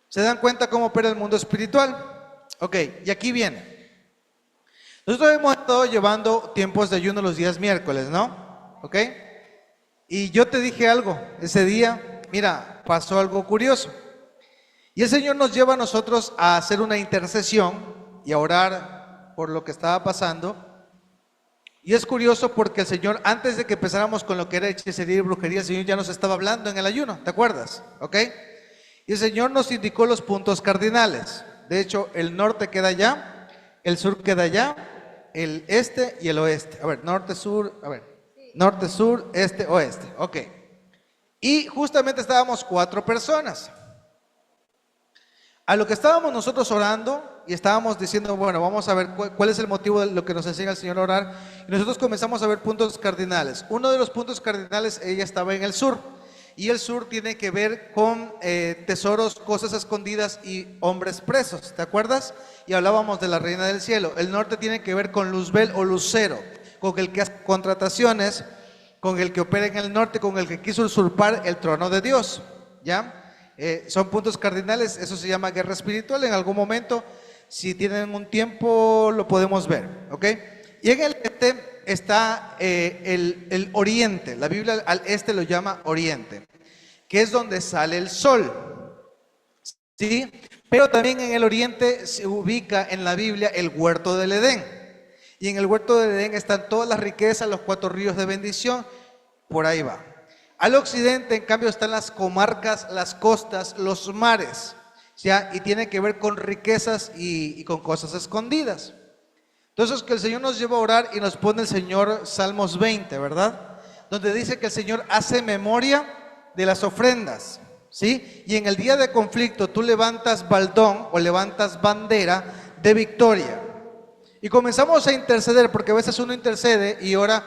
¿Se dan cuenta cómo opera el mundo espiritual? Ok, y aquí viene. Nosotros hemos estado llevando tiempos de ayuno los días miércoles, ¿no? Ok. Y yo te dije algo ese día, mira, pasó algo curioso. Y el Señor nos lleva a nosotros a hacer una intercesión y a orar por lo que estaba pasando. Y es curioso porque el Señor, antes de que empezáramos con lo que era hechicería y brujería, el Señor ya nos estaba hablando en el ayuno, ¿te acuerdas? ¿Ok? Y el Señor nos indicó los puntos cardinales. De hecho, el norte queda allá, el sur queda allá, el este y el oeste. A ver, norte, sur, norte, sur, este, oeste. Ok. Y justamente estábamos 4 personas. A lo que estábamos nosotros orando y estábamos diciendo, bueno, vamos a ver cuál es el motivo de lo que nos enseña el Señor a orar. Y nosotros comenzamos a ver puntos cardinales. Uno de los puntos cardinales, ella estaba en el sur. Y el sur tiene que ver con tesoros, cosas escondidas y hombres presos, ¿te acuerdas? Y hablábamos de la reina del cielo. El norte tiene que ver con Luzbel o Lucero, con el que hace contrataciones, con el que opera en el norte, con el que quiso usurpar el trono de Dios, ¿ya? Son puntos cardinales, eso se llama guerra espiritual. En algún momento, si tienen un tiempo, lo podemos ver, ¿ok? Y en el este está el oriente. La Biblia al este lo llama oriente, que es donde sale el sol, ¿sí? Pero también en el oriente se ubica en la Biblia el huerto del Edén. Y en el huerto del Edén están todas las riquezas, los 4 ríos de bendición, por ahí va. Al occidente, en cambio, están las comarcas, las costas, los mares, ¿ya? Y tiene que ver con riquezas y con cosas escondidas. Entonces, que el Señor nos lleva a orar y nos pone el Señor Salmos 20, ¿verdad? Donde dice que el Señor hace memoria de las ofrendas, ¿sí? Y en el día de conflicto tú levantas baldón o levantas bandera de victoria. Y comenzamos a interceder, porque a veces uno intercede y ora,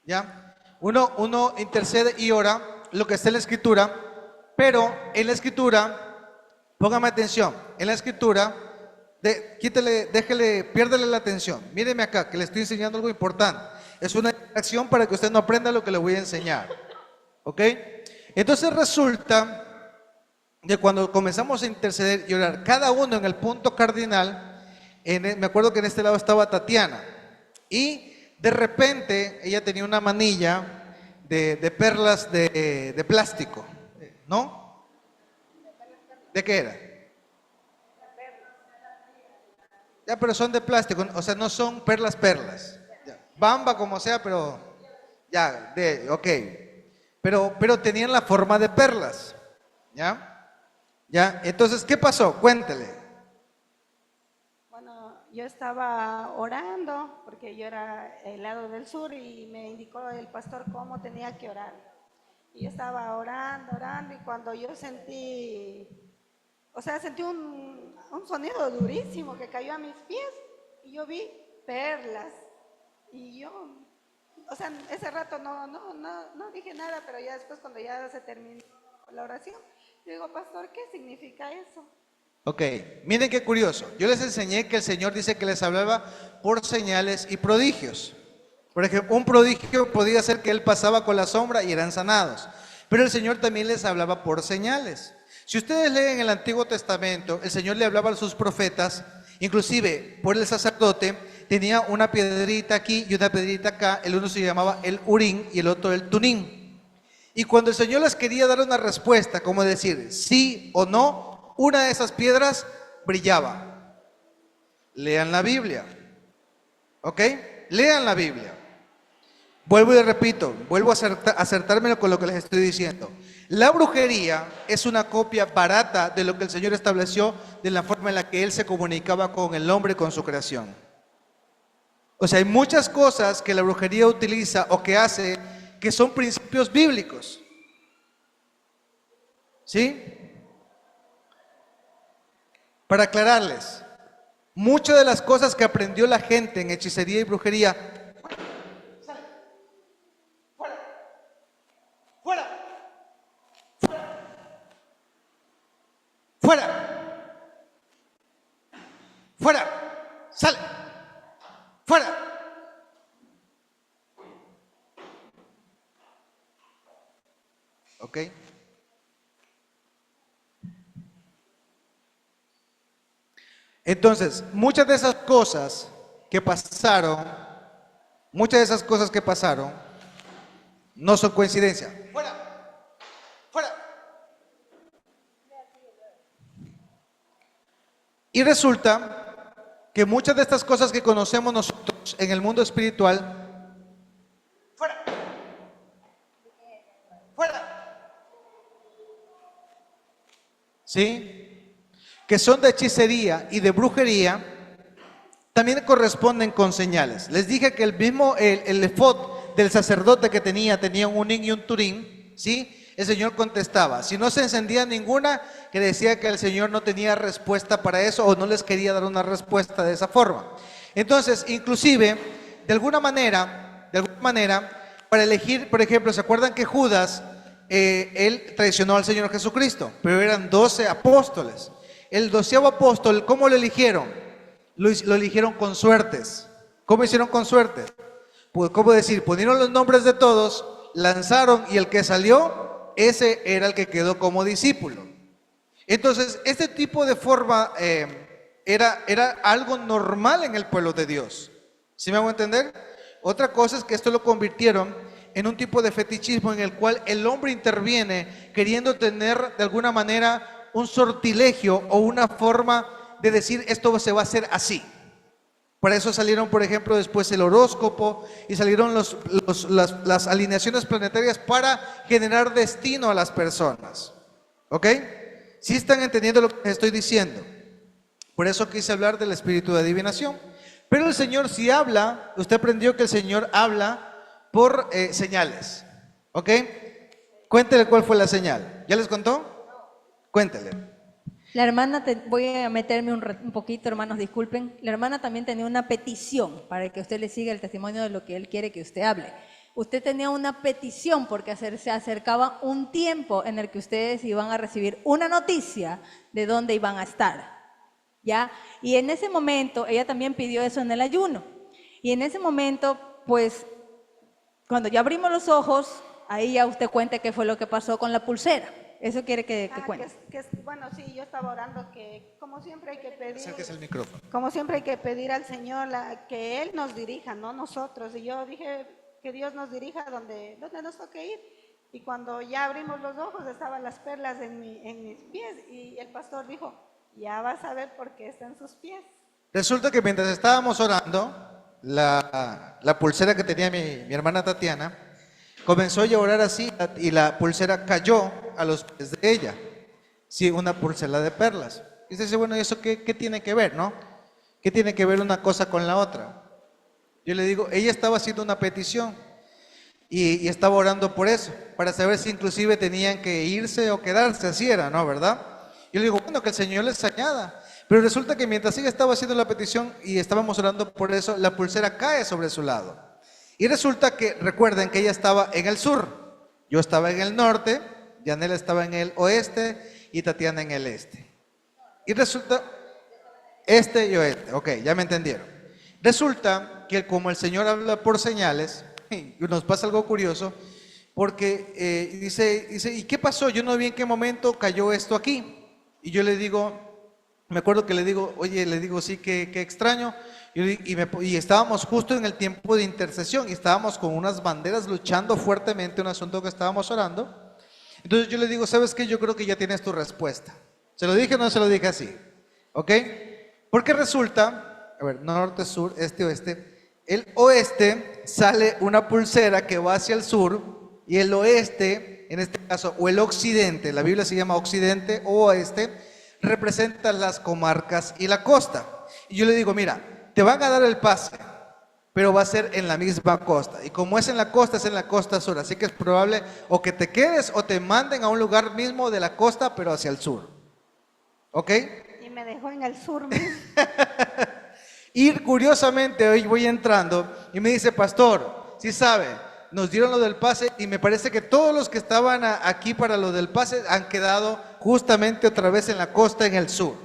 ¿ya? Uno intercede y ora lo que está en la Escritura, pero en la Escritura, póngame atención, en la Escritura, piérdele la atención. Míreme acá, que le estoy enseñando algo importante. Es una acción para que usted no aprenda lo que le voy a enseñar. ¿Ok? Entonces resulta que cuando comenzamos a interceder y orar, cada uno en el punto cardinal, me acuerdo que en este lado estaba Tatiana, y de repente ella tenía una manilla de perlas de plástico, ¿no? ¿De qué era? Ya, pero son de plástico, o sea, no son perlas, perlas. Ya. Bamba como sea, pero ya, ok. Pero tenían la forma de perlas. ¿Ya? ¿Ya? Entonces, ¿qué pasó? Cuéntele. Bueno, yo estaba orando porque yo era el lado del sur y me indicó el pastor cómo tenía que orar. Y yo estaba orando, orando y cuando yo sentí, o sea, sentí un sonido durísimo que cayó a mis pies y yo vi perlas. Y yo, o sea, ese rato no dije nada, pero ya después cuando ya se terminó la oración, yo digo, pastor, ¿qué significa eso? Ok, miren qué curioso. Yo les enseñé que el Señor dice que les hablaba por señales y prodigios. Por ejemplo, un prodigio podía ser que él pasaba con la sombra y eran sanados. Pero el Señor también les hablaba por señales. Si ustedes leen el Antiguo Testamento, el Señor le hablaba a sus profetas, inclusive por el sacerdote, tenía una piedrita aquí y una piedrita acá. El uno se llamaba el Urín y el otro el Tunín. Y cuando el Señor les quería dar una respuesta, como decir sí o no, una de esas piedras brillaba. Lean la Biblia. ¿Ok? Lean la Biblia. Vuelvo y repito, vuelvo a acertarme con lo que les estoy diciendo. La brujería es una copia barata de lo que el Señor estableció de la forma en la que Él se comunicaba con el hombre y con su creación. O sea, hay muchas cosas que la brujería utiliza o que hace que son principios bíblicos. ¿Sí? Para aclararles, muchas de las cosas que aprendió la gente en hechicería y brujería, fuera, fuera, sale, fuera. ¿Ok? Entonces, muchas de esas cosas que pasaron, no son coincidencia. Fuera, fuera. Y resulta que muchas de estas cosas que conocemos nosotros en el mundo espiritual, fuera, fuera, ¿sí? Que son de hechicería y de brujería, también corresponden con señales. Les dije que el mismo, el efod del sacerdote que tenía un urín y un turín, ¿sí? El Señor contestaba. Si no se encendía ninguna, que decía que el Señor no tenía respuesta para eso o no les quería dar una respuesta de esa forma. Entonces, inclusive, de alguna manera, para elegir, por ejemplo, ¿se acuerdan que Judas, él traicionó al Señor Jesucristo? Pero eran 12 apóstoles. El 12º apóstol, ¿cómo lo eligieron? Lo eligieron con suertes. ¿Cómo hicieron con suertes? Pues, ¿cómo decir? Ponieron los nombres de todos, lanzaron y el que salió, ese era el que quedó como discípulo. Entonces, este tipo de forma era algo normal en el pueblo de Dios. ¿Sí me hago entender? Otra cosa es que esto lo convirtieron en un tipo de fetichismo en el cual el hombre interviene queriendo tener de alguna manera un sortilegio o una forma de decir esto se va a hacer así. Para eso salieron, por ejemplo, después el horóscopo y salieron las alineaciones planetarias para generar destino a las personas. ¿Ok? ¿Sí están entendiendo lo que les estoy diciendo? Por eso quise hablar del espíritu de adivinación. Pero el Señor sí habla, usted aprendió que el Señor habla por señales. ¿Ok? Cuéntele cuál fue la señal. ¿Ya les contó? Cuéntele. La hermana, voy a meterme un poquito, hermanos, disculpen. La hermana también tenía una petición para que usted le siga el testimonio de lo que él quiere que usted hable. Usted tenía una petición porque se acercaba un tiempo en el que ustedes iban a recibir una noticia de dónde iban a estar, ¿ya? Y en ese momento, ella también pidió eso en el ayuno. Y en ese momento, pues, cuando ya abrimos los ojos, ahí ya usted cuente qué fue lo que pasó con la pulsera. Eso quiere que cuente. Bueno, sí, yo estaba orando que como siempre hay que pedir, Acérquese el micrófono. como siempre hay que pedir al Señor que Él nos dirija, no nosotros. Y yo dije que Dios nos dirija donde nos toque ir. Y cuando ya abrimos los ojos estaban las perlas en mis pies y el pastor dijo, ya vas a ver por qué está en sus pies. Resulta que mientras estábamos orando, la pulsera que tenía mi hermana Tatiana comenzó a llorar así y la pulsera cayó a los pies de ella. Sí, una pulsera de perlas. Y usted dice, bueno, ¿y eso qué tiene que ver, no? ¿Qué tiene que ver una cosa con la otra? Yo le digo, ella estaba haciendo una petición y estaba orando por eso, para saber si inclusive tenían que irse o quedarse, así era, ¿no? ¿Verdad? Yo le digo, bueno, que el Señor les añada. Pero resulta que mientras ella estaba haciendo la petición y estábamos orando por eso, la pulsera cae sobre su lado. Y resulta que, recuerden que ella estaba en el sur, yo estaba en el norte, Yanela estaba en el oeste y Tatiana en el este. Y resulta, este y oeste, ok, ya me entendieron. Resulta que como el Señor habla por señales, nos pasa algo curioso, porque dice, ¿y qué pasó? Yo no vi en qué momento cayó esto aquí. Y yo le digo, me acuerdo que le digo, oye, le digo, sí, qué extraño. Y estábamos justo en el tiempo de intercesión y estábamos con unas banderas luchando fuertemente un asunto que estábamos orando. Entonces yo le digo, ¿sabes qué? Yo creo que ya tienes tu respuesta. ¿Se lo dije o no se lo dije así? ¿Ok? Porque resulta, a ver, norte, sur, este, oeste. El oeste sale una pulsera que va hacia el sur y el oeste, en este caso, o el occidente, la Biblia se llama occidente o oeste, representa las comarcas y la costa. Y yo le digo, mira, te van a dar el pase, pero va a ser en la misma costa. Y como es en la costa sur. Así que es probable o que te quedes o te manden a un lugar mismo de la costa, pero hacia el sur. ¿Ok? Y me dejó en el sur mismo. Y curiosamente hoy voy entrando y me dice, pastor, sí sabe, nos dieron lo del pase y me parece que todos los que estaban aquí para lo del pase han quedado justamente otra vez en la costa en el sur.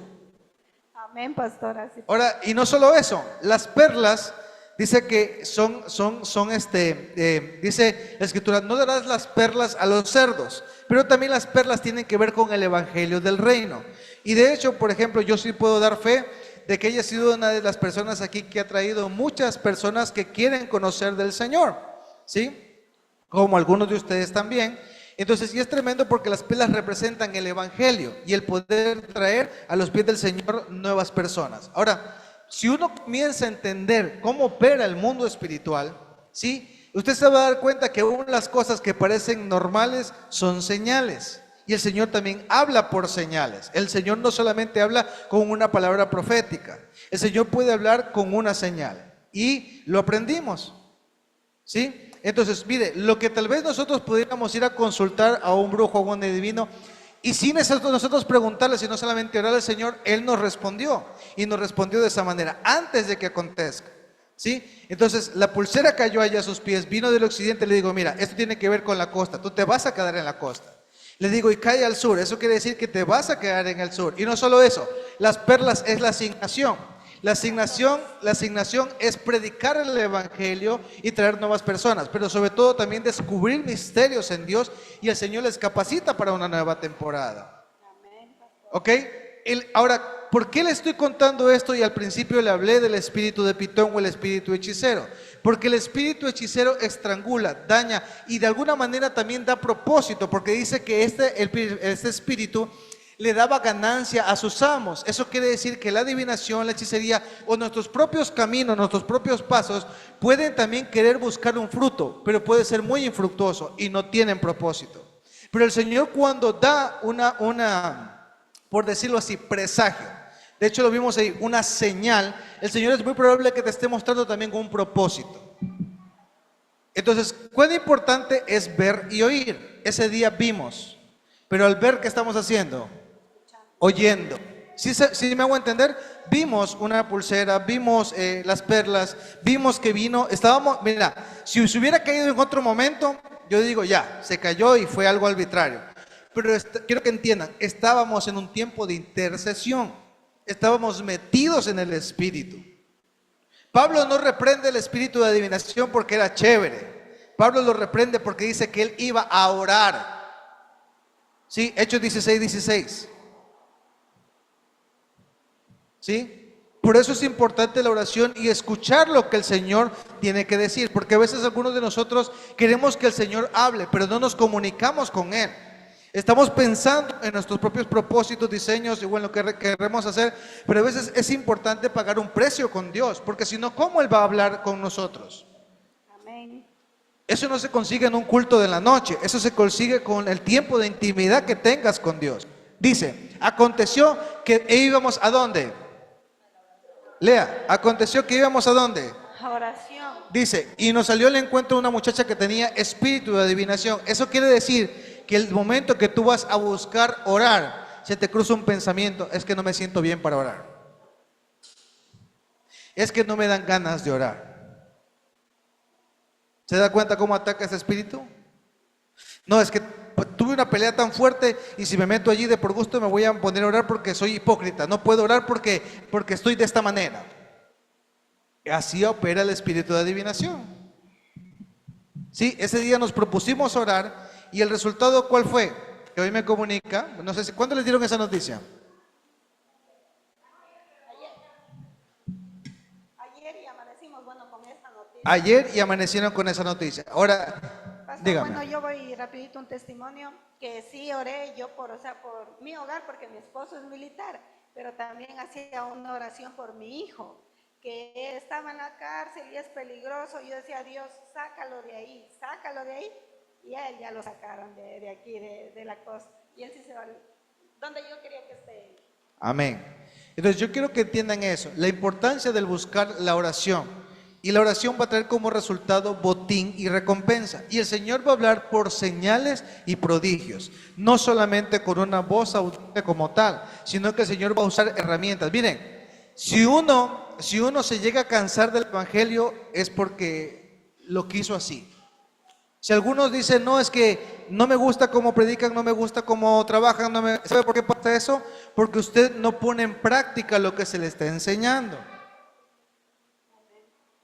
Amén, pastor. Así. Ahora, y no solo eso, las perlas, dice que dice la escritura, no darás las perlas a los cerdos, pero también las perlas tienen que ver con el evangelio del reino. Y de hecho, por ejemplo, yo sí puedo dar fe de que ella ha sido una de las personas aquí que ha traído muchas personas que quieren conocer del Señor, ¿sí? Como algunos de ustedes también. Entonces, y es tremendo porque las perlas representan el evangelio y el poder traer a los pies del Señor nuevas personas. Ahora, si uno comienza a entender cómo opera el mundo espiritual, ¿sí? Usted se va a dar cuenta que aún las cosas que parecen normales son señales. Y el Señor también habla por señales. El Señor no solamente habla con una palabra profética. El Señor puede hablar con una señal. Y lo aprendimos. ¿Sí? Entonces, mire, lo que tal vez nosotros pudiéramos ir a consultar a un brujo o a un adivino, y sin nosotros preguntarle, sino solamente orar al Señor, Él nos respondió. Y nos respondió de esa manera, antes de que acontezca. ¿Sí? Entonces, la pulsera cayó allá a sus pies, vino del occidente, le digo, mira, esto tiene que ver con la costa, tú te vas a quedar en la costa. Le digo, y cae al sur, eso quiere decir que te vas a quedar en el sur. Y no solo eso, las perlas es la asignación. La asignación es predicar el evangelio y traer nuevas personas, pero sobre todo también descubrir misterios en Dios, y el Señor les capacita para una nueva temporada. ¿Ok? Ahora, ¿por qué le estoy contando esto? Y al principio le hablé del espíritu de Pitón o el espíritu hechicero. Porque el espíritu hechicero estrangula, daña y de alguna manera también da propósito, porque dice que este espíritu le daba ganancia a sus amos. Eso quiere decir que la adivinación, la hechicería o nuestros propios caminos, nuestros propios pasos pueden también querer buscar un fruto, pero puede ser muy infructuoso y no tienen propósito. Pero el Señor, cuando da por decirlo así, presagio, de hecho lo vimos ahí, una señal, el Señor es muy probable que te esté mostrando también un propósito. Entonces, ¿cuán importante es ver y oír? Ese día vimos, pero al ver, ¿qué estamos haciendo? Oyendo. ¿Sí me hago entender? Vimos una pulsera, vimos las perlas, vimos que vino, mira, si se hubiera caído en otro momento, yo digo ya, se cayó y fue algo arbitrario. Pero quiero que entiendan, estábamos en un tiempo de intercesión, estábamos metidos en el espíritu. Pablo no reprende el espíritu de adivinación porque era chévere. Pablo lo reprende porque dice que él iba a orar. ¿Sí? Hechos 16:16. ¿Sí? Por eso es importante la oración y escuchar lo que el Señor tiene que decir, porque a veces algunos de nosotros queremos que el Señor hable, pero no nos comunicamos con Él. Estamos pensando en nuestros propios propósitos, diseños y bueno, lo que queremos hacer, pero a veces es importante pagar un precio con Dios, porque si no, ¿cómo Él va a hablar con nosotros? Amén. Eso no se consigue en un culto de la noche, eso se consigue con el tiempo de intimidad que tengas con Dios. Dice, aconteció que íbamos ¿a dónde? Lea, aconteció que íbamos ¿a dónde? Oración. Dice, y nos salió al encuentro una muchacha que tenía espíritu de adivinación. Eso quiere decir que el momento que tú vas a buscar orar, se te cruza un pensamiento, es que no me siento bien para orar. Es que no me dan ganas de orar. ¿Se da cuenta cómo ataca ese espíritu? No, es que tuve una pelea tan fuerte y si me meto allí de por gusto me voy a poner a orar porque soy hipócrita. No puedo orar porque estoy de esta manera. Así opera el espíritu de adivinación. Sí, ese día nos propusimos orar y el resultado ¿cuál fue? Que hoy me comunica, no sé si, ¿cuándo les dieron esa noticia? Ayer y amanecimos, bueno, con esta noticia. Ayer y amanecieron con esa noticia. Ahora, Pastor, dígame. bueno, yo voy rapidito un testimonio que sí oré yo por mi hogar, porque mi esposo es militar, pero también hacía una oración por mi hijo, que estaba en la cárcel y es peligroso. Yo decía, Dios, sácalo de ahí, y a él ya lo sacaron de aquí, de la costa, y él sí se va donde yo quería que esté. Amén. Entonces yo quiero que entiendan eso, la importancia del buscar la oración. Y la oración va a traer como resultado botín y recompensa. Y el Señor va a hablar por señales y prodigios. No solamente con una voz audible como tal, sino que el Señor va a usar herramientas. Miren, si uno se llega a cansar del Evangelio es porque lo quiso así. Si algunos dicen, no, es que no me gusta cómo predican, no me gusta cómo trabajan, ¿sabe por qué pasa eso? Porque usted no pone en práctica lo que se le está enseñando.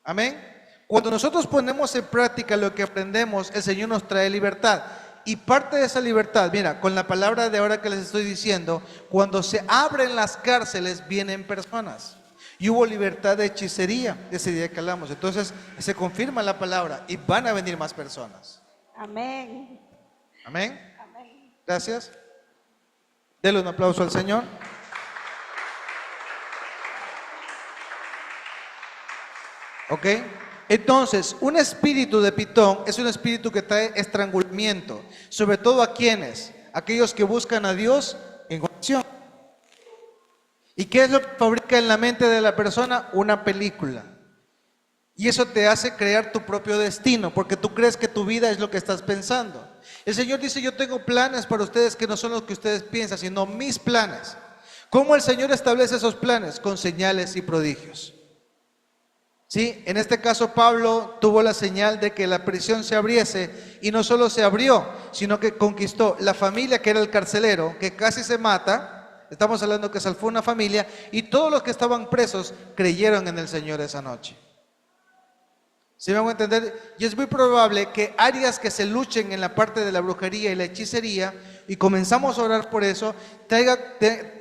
Amén. Cuando nosotros ponemos en práctica lo que aprendemos, el Señor nos trae libertad. Y parte de esa libertad, mira, con la palabra de ahora que les estoy diciendo, cuando se abren las cárceles, vienen personas. Y hubo libertad de hechicería ese día que hablamos. Entonces se confirma la palabra y van a venir más personas. Amén. Amén. Amén. Gracias. Denle un aplauso al Señor. ¿Ok? Entonces, un espíritu de pitón es un espíritu que trae estrangulamiento, sobre todo a quienes, aquellos que buscan a Dios en oración. ¿Y qué es lo que fabrica en la mente de la persona? Una película. Y eso te hace crear tu propio destino, porque tú crees que tu vida es lo que estás pensando. El Señor dice, yo tengo planes para ustedes que no son los que ustedes piensan, sino mis planes. ¿Cómo el Señor establece esos planes? Con señales y prodigios. Sí, en este caso Pablo tuvo la señal de que la prisión se abriese y no solo se abrió, sino que conquistó la familia que era el carcelero, que casi se mata. Estamos hablando que salvó una familia y todos los que estaban presos creyeron en el Señor esa noche. ¿Sí me van a entender? Y es muy probable que áreas que se luchen en la parte de la brujería y la hechicería, y comenzamos a orar por eso,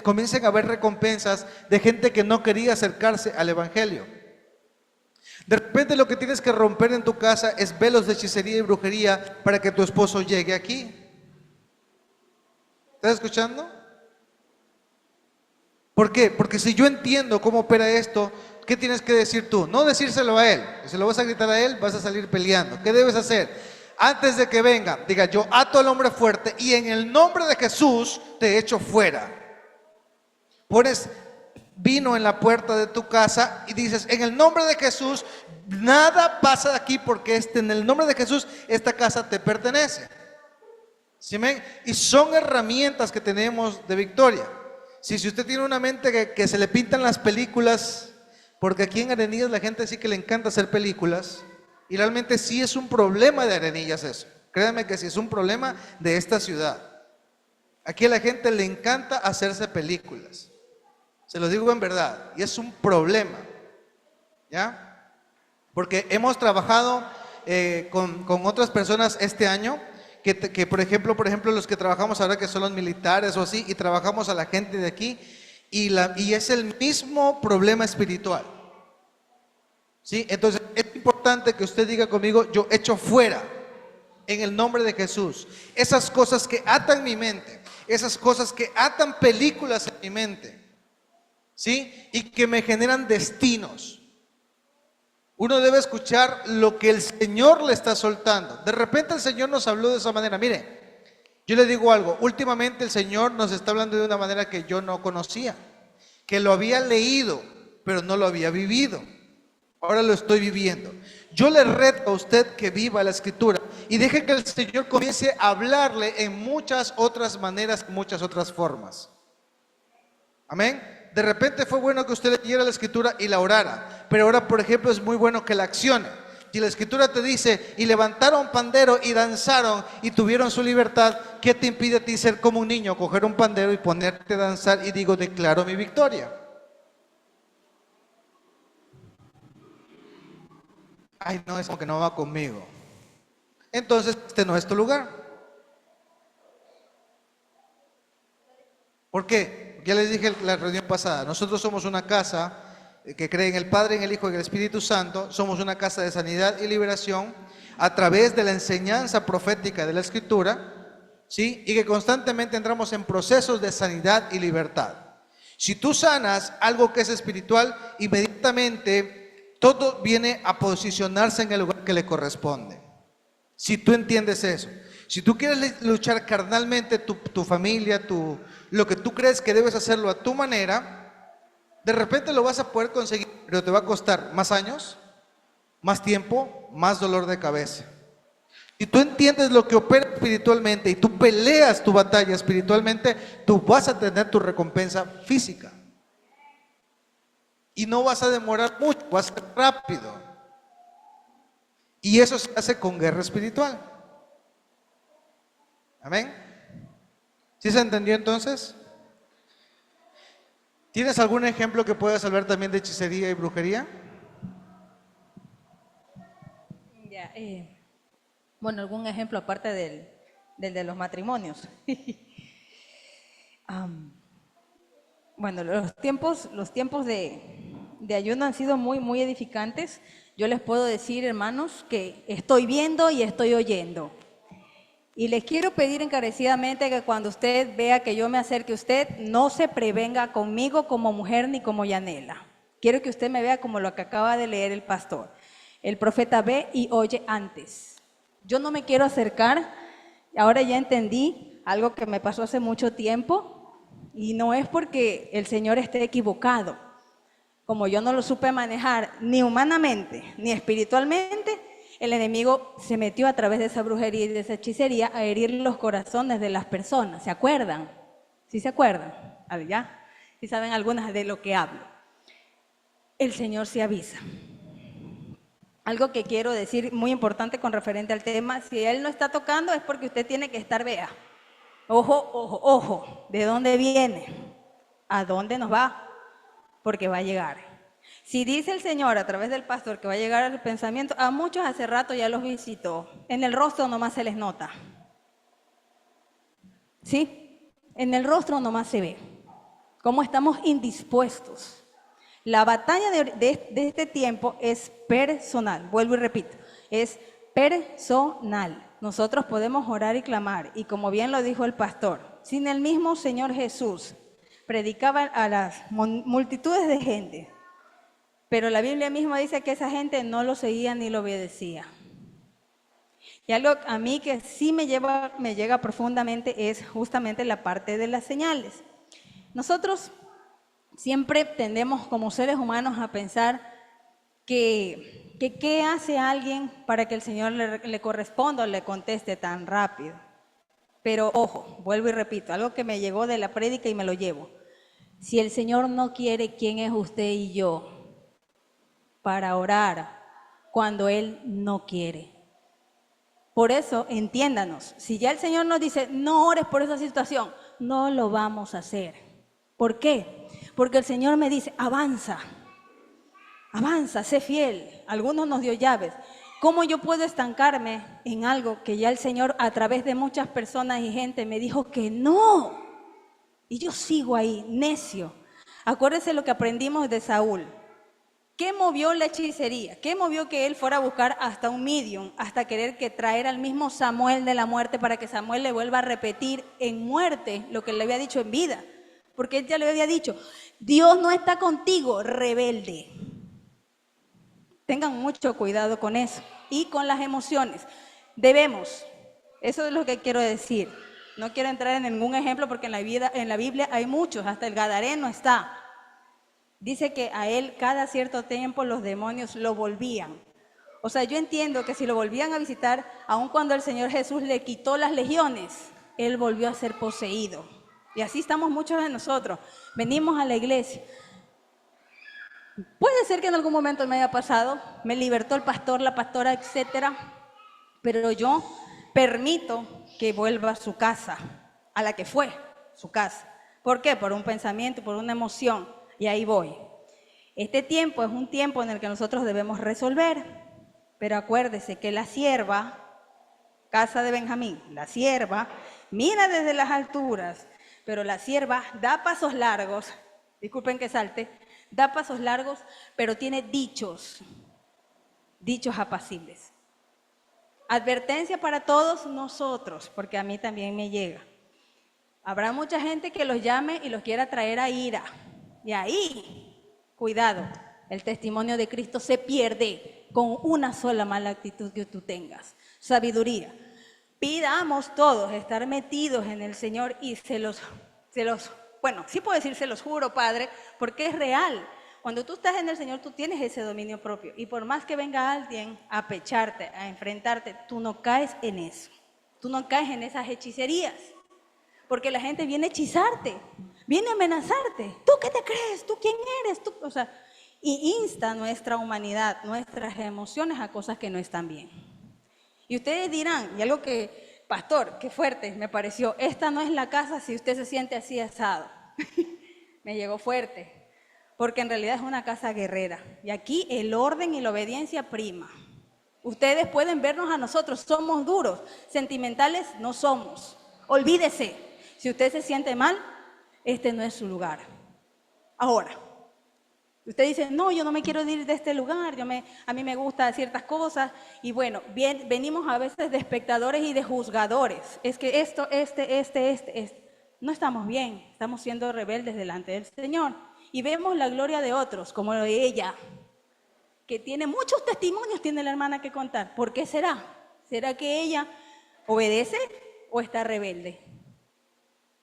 comiencen a haber recompensas de gente que no quería acercarse al Evangelio. De repente lo que tienes que romper en tu casa es velos de hechicería y brujería para que tu esposo llegue aquí. ¿Estás escuchando? ¿Por qué? Porque si yo entiendo cómo opera esto, ¿qué tienes que decir tú? No decírselo a él. Si lo vas a gritar a él, vas a salir peleando. ¿Qué debes hacer? Antes de que venga, diga, yo ato al hombre fuerte y en el nombre de Jesús te echo fuera. Pones vino en la puerta de tu casa y dices, en el nombre de Jesús, nada pasa de aquí porque en el nombre de Jesús, esta casa te pertenece. ¿Sí, men? Y son herramientas que tenemos de victoria. Si usted tiene una mente que se le pintan las películas, porque aquí en Arenillas la gente sí que le encanta hacer películas, y realmente sí es un problema de Arenillas eso. Créanme que sí es un problema de esta ciudad. Aquí a la gente le encanta hacerse películas. Se lo digo en verdad, y es un problema, ¿ya? Porque hemos trabajado con otras personas este año, que por ejemplo los que trabajamos ahora que son los militares o así, y trabajamos a la gente de aquí, y es el mismo problema espiritual, ¿sí? Entonces es importante que usted diga conmigo, yo echo fuera en el nombre de Jesús. Esas cosas que atan mi mente, esas cosas que atan películas en mi mente, ¿sí? Y que me generan destinos. Uno debe escuchar lo que el Señor le está soltando. De repente el Señor nos habló de esa manera. Mire, yo le digo algo, últimamente el Señor nos está hablando de una manera que yo no conocía, que lo había leído, pero no lo había vivido. Ahora lo estoy viviendo. Yo le reto a usted que viva la Escritura y deje que el Señor comience a hablarle en muchas otras maneras, muchas otras formas. Amén. De repente fue bueno que usted leyera la Escritura y la orara, pero ahora, por ejemplo, es muy bueno que la accione. Si la Escritura te dice, y levantaron pandero y danzaron y tuvieron su libertad, ¿qué te impide a ti ser como un niño, coger un pandero y ponerte a danzar y digo, declaro mi victoria? Ay, no, es como que no va conmigo. Entonces, este no es tu lugar. ¿Por qué? Ya les dije en la reunión pasada, nosotros somos una casa que cree en el Padre, en el Hijo y en el Espíritu Santo. Somos una casa de sanidad y liberación a través de la enseñanza profética de la Escritura, ¿sí? Y que constantemente entramos en procesos de sanidad y libertad. Si tú sanas algo que es espiritual, inmediatamente todo viene a posicionarse en el lugar que le corresponde. Si tú entiendes eso. Si tú quieres luchar carnalmente tu familia, lo que tú crees que debes hacerlo a tu manera, de repente lo vas a poder conseguir, pero te va a costar más años, más tiempo, más dolor de cabeza. Si tú entiendes lo que opera espiritualmente y tú peleas tu batalla espiritualmente, tú vas a tener tu recompensa física. Y no vas a demorar mucho, vas a ser rápido. Y eso se hace con guerra espiritual. Amén. ¿Sí se entendió entonces? ¿Tienes algún ejemplo que puedas hablar también de hechicería y brujería? Ya, bueno, algún ejemplo aparte del de los matrimonios. Bueno, los tiempos de ayuno han sido muy edificantes. Yo les puedo decir, hermanos, que estoy viendo y estoy oyendo. Y les quiero pedir encarecidamente que cuando usted vea que yo me acerque a usted, no se prevenga conmigo como mujer ni como Yanela. Quiero que usted me vea como lo que acaba de leer el pastor. El profeta ve y oye antes. Yo no me quiero acercar, ahora ya entendí algo que me pasó hace mucho tiempo y no es porque el Señor esté equivocado. Como yo no lo supe manejar ni humanamente ni espiritualmente, el enemigo se metió a través de esa brujería y de esa hechicería a herir los corazones de las personas. ¿Se acuerdan? ¿Sí se acuerdan? ¿Ya? ¿Sí saben algunas de lo que hablo? El Señor se avisa. Algo que quiero decir muy importante con referente al tema, si Él no está tocando es porque usted tiene que estar, vea. Ojo, ojo, ojo. ¿De dónde viene? ¿A dónde nos va? Porque va a llegar. Si dice el Señor a través del pastor que va a llegar al pensamiento, a muchos hace rato ya los visitó. En el rostro nomás se les nota. ¿Sí? En el rostro nomás se ve. Cómo estamos indispuestos. La batalla de este tiempo es personal. Vuelvo y repito. Es personal. Nosotros podemos orar y clamar. Y como bien lo dijo el pastor, sin el mismo Señor Jesús predicaba a las multitudes de gente. Pero la Biblia misma dice que esa gente no lo seguía ni lo obedecía. Y algo a mí que sí me llega profundamente es justamente la parte de las señales. Nosotros siempre tendemos como seres humanos a pensar que qué hace alguien para que el Señor le corresponda o le conteste tan rápido. Pero ojo, vuelvo y repito, algo que me llegó de la prédica y me lo llevo. Si el Señor no quiere, ¿quién es usted y yo para orar cuando Él no quiere? Por eso, entiéndanos, si ya el Señor nos dice, no ores por esa situación, no lo vamos a hacer. ¿Por qué? Porque el Señor me dice, avanza, sé fiel. Algunos nos dio llaves. ¿Cómo yo puedo estancarme en algo que ya el Señor a través de muchas personas y gente me dijo que no? Y yo sigo ahí, necio. Acuérdense lo que aprendimos de Saúl. ¿Qué movió la hechicería? ¿Qué movió que él fuera a buscar hasta un medium, hasta querer que traer al mismo Samuel de la muerte para que Samuel le vuelva a repetir en muerte lo que le había dicho en vida? Porque él ya le había dicho, Dios no está contigo, rebelde. Tengan mucho cuidado con eso y con las emociones. Debemos, eso es lo que quiero decir. No quiero entrar en ningún ejemplo porque en la Biblia hay muchos, hasta el Gadareno está. Dice que a él cada cierto tiempo los demonios lo volvían. O sea, yo entiendo que si lo volvían a visitar, aun cuando el Señor Jesús le quitó las legiones, él volvió a ser poseído. Y así estamos muchos de nosotros. Venimos a la iglesia. Puede ser que en algún momento me haya pasado, me libertó el pastor, la pastora, etcétera, pero yo permito que vuelva a su casa, a la que fue su casa. ¿Por qué? Por un pensamiento, por una emoción. Y ahí voy. Este tiempo es un tiempo en el que nosotros debemos resolver, pero acuérdese que la sierva, casa de Benjamín, la sierva, mira desde las alturas, pero la sierva da pasos largos, disculpen que salte, da pasos largos, pero tiene dichos apacibles. Advertencia para todos nosotros, porque a mí también me llega. Habrá mucha gente que los llame y los quiera traer a ira. Y ahí, cuidado, el testimonio de Cristo se pierde con una sola mala actitud que tú tengas. Sabiduría. Pidamos todos estar metidos en el Señor y bueno, sí puedo decir se los juro, Padre, porque es real. Cuando tú estás en el Señor, tú tienes ese dominio propio. Y por más que venga alguien a pecharte, a enfrentarte, tú no caes en eso. Tú no caes en esas hechicerías. Porque la gente viene a hechizarte, viene a amenazarte. ¿Tú qué te crees? ¿Tú quién eres? ¿Tú? O sea, y insta nuestra humanidad, nuestras emociones a cosas que no están bien. Y ustedes dirán, y algo que, pastor, qué fuerte me pareció, esta no es la casa si usted se siente así asado. Me llegó fuerte, porque en realidad es una casa guerrera. Y aquí el orden y la obediencia prima. Ustedes pueden vernos a nosotros, somos duros, sentimentales no somos. Olvídese. Si usted se siente mal, este no es su lugar. Ahora, usted dice, no, yo no me quiero ir de este lugar, a mí me gustan ciertas cosas. Y bueno, venimos a veces de espectadores y de juzgadores. Es que esto, no estamos bien, estamos siendo rebeldes delante del Señor. Y vemos la gloria de otros, como de ella, que tiene muchos testimonios, tiene la hermana que contar. ¿Por qué será? ¿Será que ella obedece o está rebelde?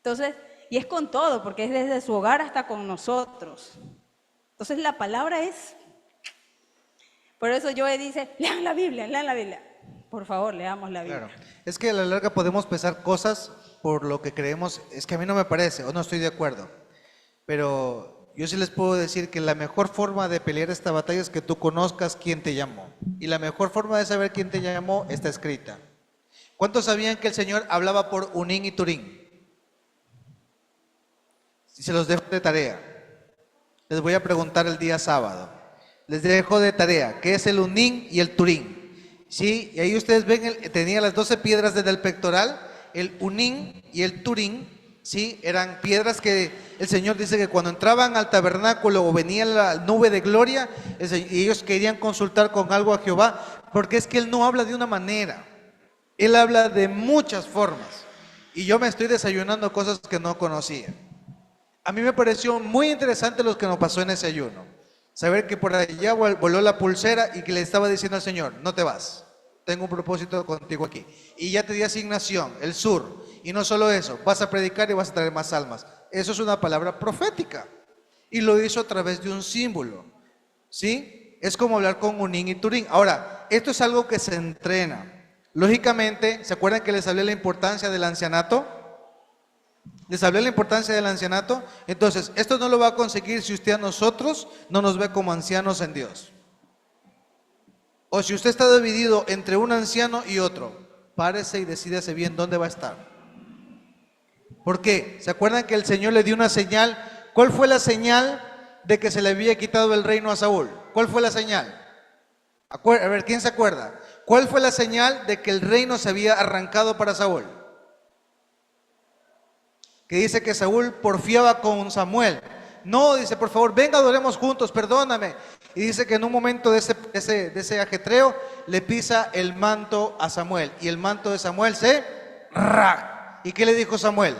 Entonces, y es con todo, porque es desde su hogar hasta con nosotros. Entonces la palabra es, por eso Joe dice, lean la Biblia. Por favor, leamos la Biblia. Claro. Es que a la larga podemos pensar cosas por lo que creemos, es que a mí no me parece o no estoy de acuerdo. Pero yo sí les puedo decir que la mejor forma de pelear esta batalla es que tú conozcas quién te llamó. Y la mejor forma de saber quién te llamó está escrita. ¿Cuántos sabían que el Señor hablaba por Unín y Turín? Y se los dejo de tarea. Les voy a preguntar el día sábado. Les dejo de tarea, ¿qué es el Unín y el Turín? ¿Sí? Y ahí ustedes ven, tenía las 12 piedras desde el pectoral, el Unín y el Turín, ¿sí? Eran piedras que el Señor dice que cuando entraban al tabernáculo o venía la nube de gloria, y ellos querían consultar con algo a Jehová, porque es que Él no habla de una manera, Él habla de muchas formas. Y yo me estoy desayunando cosas que no conocía. A mí me pareció muy interesante lo que nos pasó en ese ayuno. Saber que por allá voló la pulsera y que le estaba diciendo al Señor, no te vas, tengo un propósito contigo aquí. Y ya te di asignación, el sur. Y no solo eso, vas a predicar y vas a traer más almas. Eso es una palabra profética. Y lo hizo a través de un símbolo. ¿Sí? Es como hablar con Unín y Turín. Ahora, esto es algo que se entrena. Lógicamente, ¿se acuerdan que les hablé de la importancia del ancianato? Les hablé de la importancia del ancianato. Entonces, esto no lo va a conseguir si usted a nosotros no nos ve como ancianos en Dios. O si usted está dividido entre un anciano y otro, párese y decídase bien dónde va a estar. ¿Por qué? ¿Se acuerdan que el Señor le dio una señal? ¿Cuál fue la señal de que se le había quitado el reino a Saúl? ¿Cuál fue la señal? A ver, ¿quién se acuerda? ¿Cuál fue la señal de que el reino se había arrancado para Saúl? Que dice que Saúl porfiaba con Samuel. No, dice, por favor, venga, adoremos juntos, perdóname. Y dice que en un momento de ese ajetreo le pisa el manto a Samuel. Y el manto de Samuel se... ¡ra! ¿Y qué le dijo Samuel?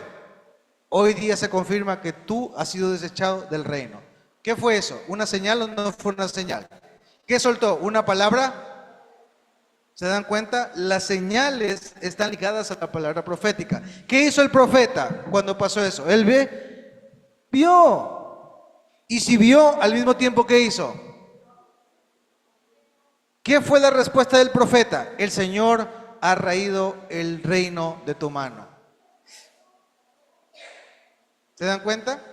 Hoy día se confirma que tú has sido desechado del reino. ¿Qué fue eso? ¿Una señal o no fue una señal? ¿Qué soltó? ¿Una palabra? ¿Se dan cuenta? Las señales están ligadas a la palabra profética. ¿Qué hizo el profeta cuando pasó eso? Él vio. Y si vio, al mismo tiempo, ¿qué hizo? ¿Qué fue la respuesta del profeta? El Señor ha raído el reino de tu mano. ¿Se dan cuenta?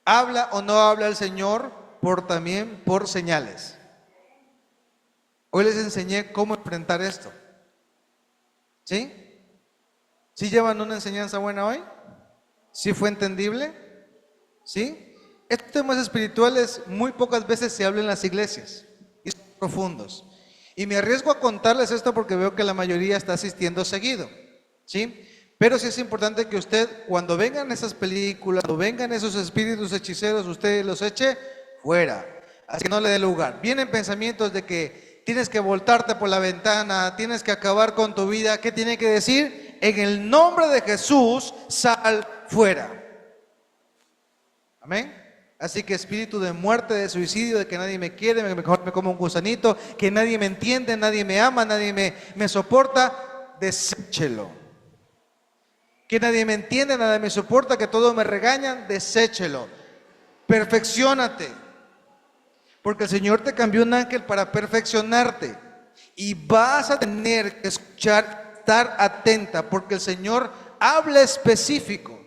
¿Habla o no habla el Señor también por señales? Hoy les enseñé cómo enfrentar esto. ¿Sí? ¿Sí llevan una enseñanza buena hoy? ¿Sí fue entendible? ¿Sí? Estos temas espirituales muy pocas veces se hablan en las iglesias y son profundos. Y me arriesgo a contarles esto porque veo que la mayoría está asistiendo seguido. ¿Sí? Pero sí es importante que usted, cuando vengan esas películas, cuando vengan esos espíritus hechiceros, usted los eche fuera. Así que no le dé lugar. Vienen pensamientos de que tienes que voltarte por la ventana, tienes que acabar con tu vida. ¿Qué tiene que decir? En el nombre de Jesús, sal fuera. Amén. Así que espíritu de muerte, de suicidio, de que nadie me quiere, mejor me como un gusanito, que nadie me entiende, nadie me ama, nadie me soporta, deséchelo. Que nadie me entiende, nadie me soporta, que todos me regañan, deséchelo. Perfecciónate. Porque el Señor te cambió un ángel para perfeccionarte. Y vas a tener que escuchar, estar atenta, porque el Señor habla específico.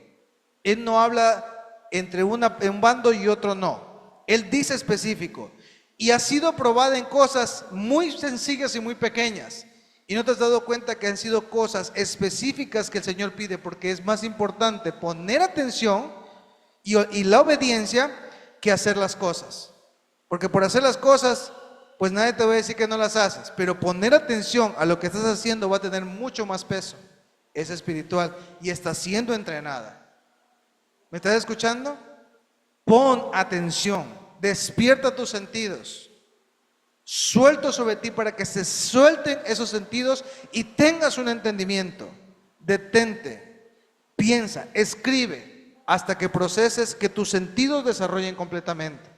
Él no habla entre un bando y otro, no. Él dice específico. Y ha sido probada en cosas muy sencillas y muy pequeñas. Y no te has dado cuenta que han sido cosas específicas que el Señor pide, porque es más importante poner atención y la obediencia que hacer las cosas. Porque por hacer las cosas, pues nadie te va a decir que no las haces, pero poner atención a lo que estás haciendo va a tener mucho más peso. Es espiritual y está siendo entrenada. ¿Me estás escuchando? Pon atención, despierta tus sentidos. Suelto sobre ti para que se suelten esos sentidos y tengas un entendimiento. Detente, piensa, escribe hasta que proceses, que tus sentidos desarrollen completamente.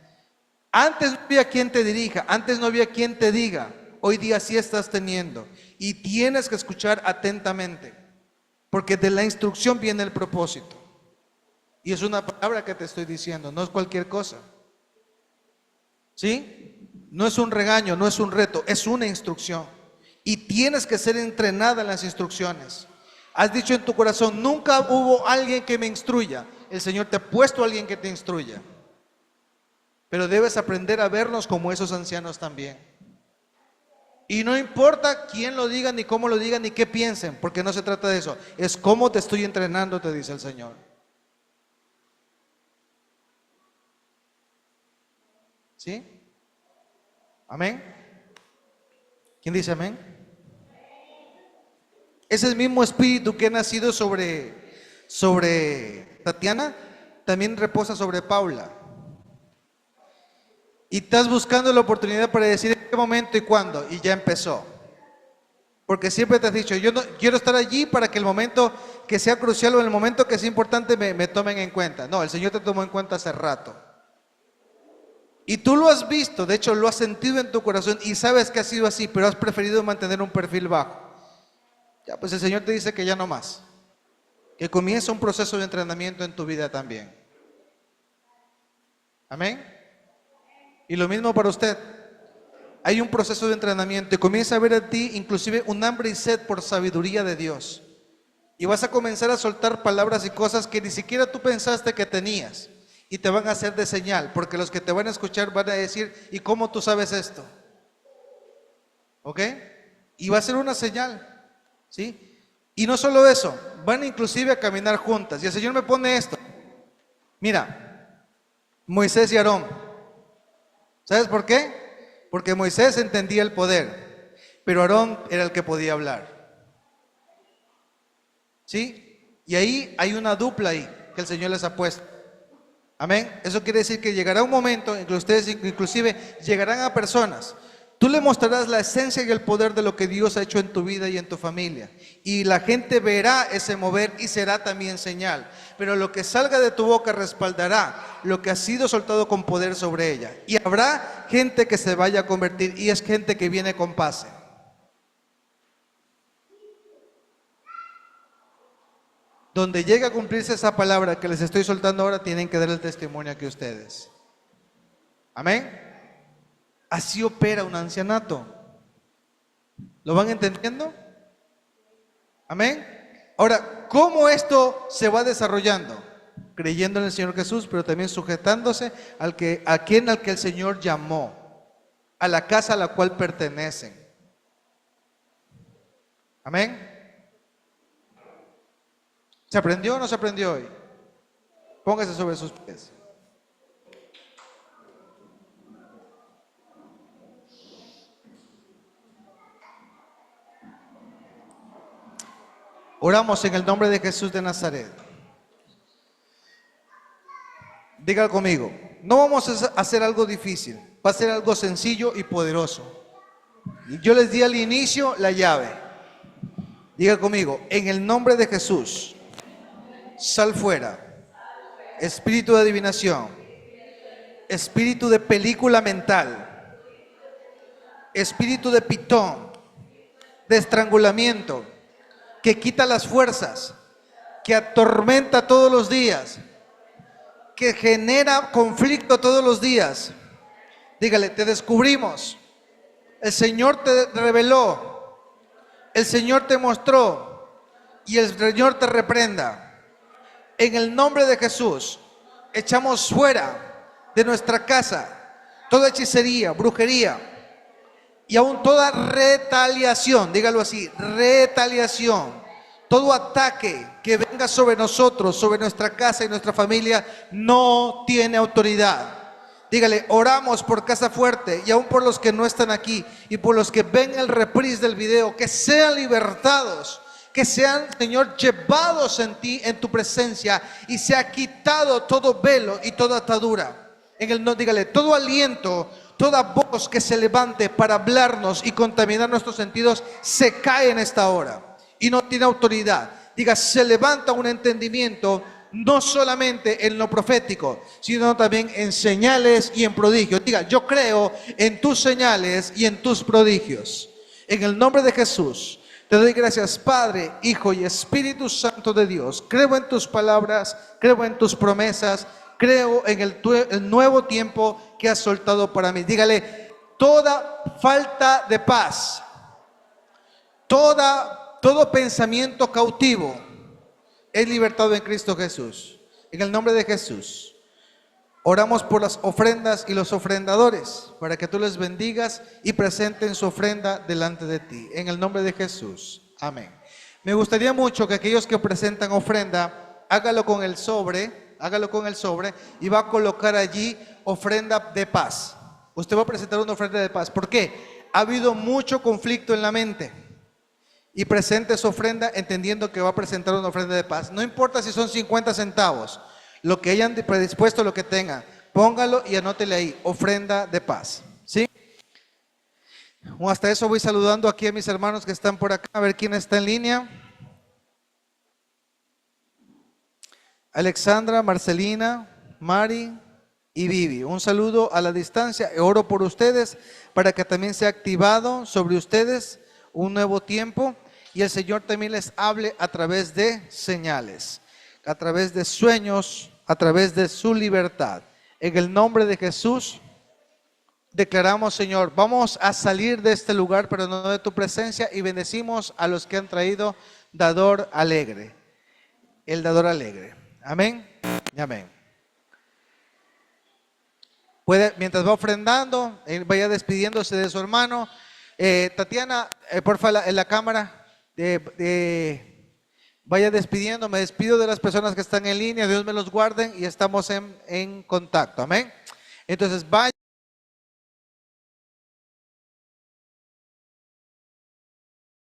Antes no había quien te dirija, antes no había quien te diga. Hoy día sí estás teniendo y tienes que escuchar atentamente, porque de la instrucción viene el propósito. Y es una palabra que te estoy diciendo, no es cualquier cosa. ¿Sí? No es un regaño, no es un reto, es una instrucción. Y tienes que ser entrenada en las instrucciones. Has dicho en tu corazón, nunca hubo alguien que me instruya. El Señor te ha puesto a alguien que te instruya. Pero debes aprender a vernos como esos ancianos también. Y no importa quién lo diga, ni cómo lo digan, ni qué piensen, porque no se trata de eso. Es cómo te estoy entrenando, te dice el Señor. ¿Sí? ¿Amén? ¿Quién dice amén? Ese mismo espíritu que ha nacido sobre Tatiana, también reposa sobre Paula. Y estás buscando la oportunidad para decir en qué momento y cuándo, y ya empezó. Porque siempre te has dicho, yo no quiero estar allí para que el momento que sea crucial o el momento que sea importante me tomen en cuenta. No, el Señor te tomó en cuenta hace rato. Y tú lo has visto, de hecho lo has sentido en tu corazón y sabes que ha sido así, pero has preferido mantener un perfil bajo. Ya, pues el Señor te dice que ya no más. Que comienza un proceso de entrenamiento en tu vida también. Amén. Y lo mismo para usted. Hay un proceso de entrenamiento y comienza a ver en ti inclusive un hambre y sed por sabiduría de Dios. Y vas a comenzar a soltar palabras y cosas que ni siquiera tú pensaste que tenías. Y te van a hacer de señal, porque los que te van a escuchar van a decir, ¿y cómo tú sabes esto? ¿Ok? Y va a ser una señal, ¿sí? Y no solo eso, van inclusive a caminar juntas. Y el Señor me pone esto. Mira, Moisés y Aarón. ¿Sabes por qué? Porque Moisés entendía el poder, pero Aarón era el que podía hablar. ¿Sí? Y ahí hay una dupla ahí que el Señor les ha puesto. Amén. Eso quiere decir que llegará un momento en que ustedes inclusive llegarán a personas. Tú le mostrarás la esencia y el poder de lo que Dios ha hecho en tu vida y en tu familia. Y la gente verá ese mover y será también señal. Pero lo que salga de tu boca respaldará lo que ha sido soltado con poder sobre ella. Y habrá gente que se vaya a convertir y es gente que viene con paz. Donde llegue a cumplirse esa palabra que les estoy soltando ahora, tienen que dar el testimonio aquí ustedes. Amén. Así opera un ancianato. ¿Lo van entendiendo? Amén. Ahora, ¿cómo esto se va desarrollando? Creyendo en el Señor Jesús, pero también sujetándose al que el Señor llamó, a la casa a la cual pertenecen. Amén. ¿Se aprendió o no se aprendió hoy? Póngase sobre sus pies. Oramos en el nombre de Jesús de Nazaret. Diga conmigo, no vamos a hacer algo difícil, va a ser algo sencillo y poderoso. Yo les di al inicio la llave. Diga conmigo, en el nombre de Jesús, sal fuera. Espíritu de adivinación, espíritu de película mental, espíritu de pitón, de estrangulamiento, que quita las fuerzas, que atormenta todos los días, que genera conflicto todos los días. Dígale, te descubrimos, el Señor te reveló, el Señor te mostró y el Señor te reprenda. En el nombre de Jesús, echamos fuera de nuestra casa toda hechicería, brujería y aún toda retaliación, dígalo así, retaliación, todo ataque que venga sobre nosotros, sobre nuestra casa y nuestra familia, no tiene autoridad. Dígale, oramos por Casa Fuerte y aún por los que no están aquí y por los que ven el reprise del video, que sean libertados, que sean, Señor, llevados en ti, en tu presencia, y se ha quitado todo velo y toda atadura. Dígale, todo aliento, toda voz que se levante para hablarnos y contaminar nuestros sentidos, se cae en esta hora y no tiene autoridad. Diga, se levanta un entendimiento, no solamente en lo profético, sino también en señales y en prodigios. Diga, yo creo en tus señales y en tus prodigios. En el nombre de Jesús, te doy gracias, Padre, Hijo y Espíritu Santo de Dios. Creo en tus palabras, creo en tus promesas, creo en el nuevo tiempo que has soltado para mí. Dígale, toda falta de paz, todo pensamiento cautivo es libertado en Cristo Jesús. En el nombre de Jesús. Oramos por las ofrendas y los ofrendadores, para que tú les bendigas y presenten su ofrenda delante de ti. En el nombre de Jesús. Amén. Me gustaría mucho que aquellos que presentan ofrenda, hágalo con el sobre y va a colocar allí ofrenda de paz. Usted va a presentar una ofrenda de paz. ¿Por qué? Ha habido mucho conflicto en la mente. Y presente su ofrenda entendiendo que va a presentar una ofrenda de paz. No importa si son 50 centavos. Lo que hayan predispuesto, lo que tengan, póngalo y anótele ahí, ofrenda de paz. ¿Sí? Hasta eso voy saludando aquí a mis hermanos que están por acá, a ver quién está en línea. Alexandra, Marcelina, Mari y Vivi. Un saludo a la distancia. Oro por ustedes para que también sea activado sobre ustedes un nuevo tiempo y el Señor también les hable a través de señales, a través de sueños, a través de su libertad. En el nombre de Jesús declaramos, Señor, vamos a salir de este lugar, pero no de tu presencia, y bendecimos a los que han traído dador alegre, el dador alegre. Amén y amén. Puede, mientras va ofrendando, vaya despidiéndose de su hermano. Tatiana, porfa, en la cámara, vaya despidiendo. Me despido de las personas que están en línea. Dios me los guarde y estamos en contacto. Amén. Entonces, vaya.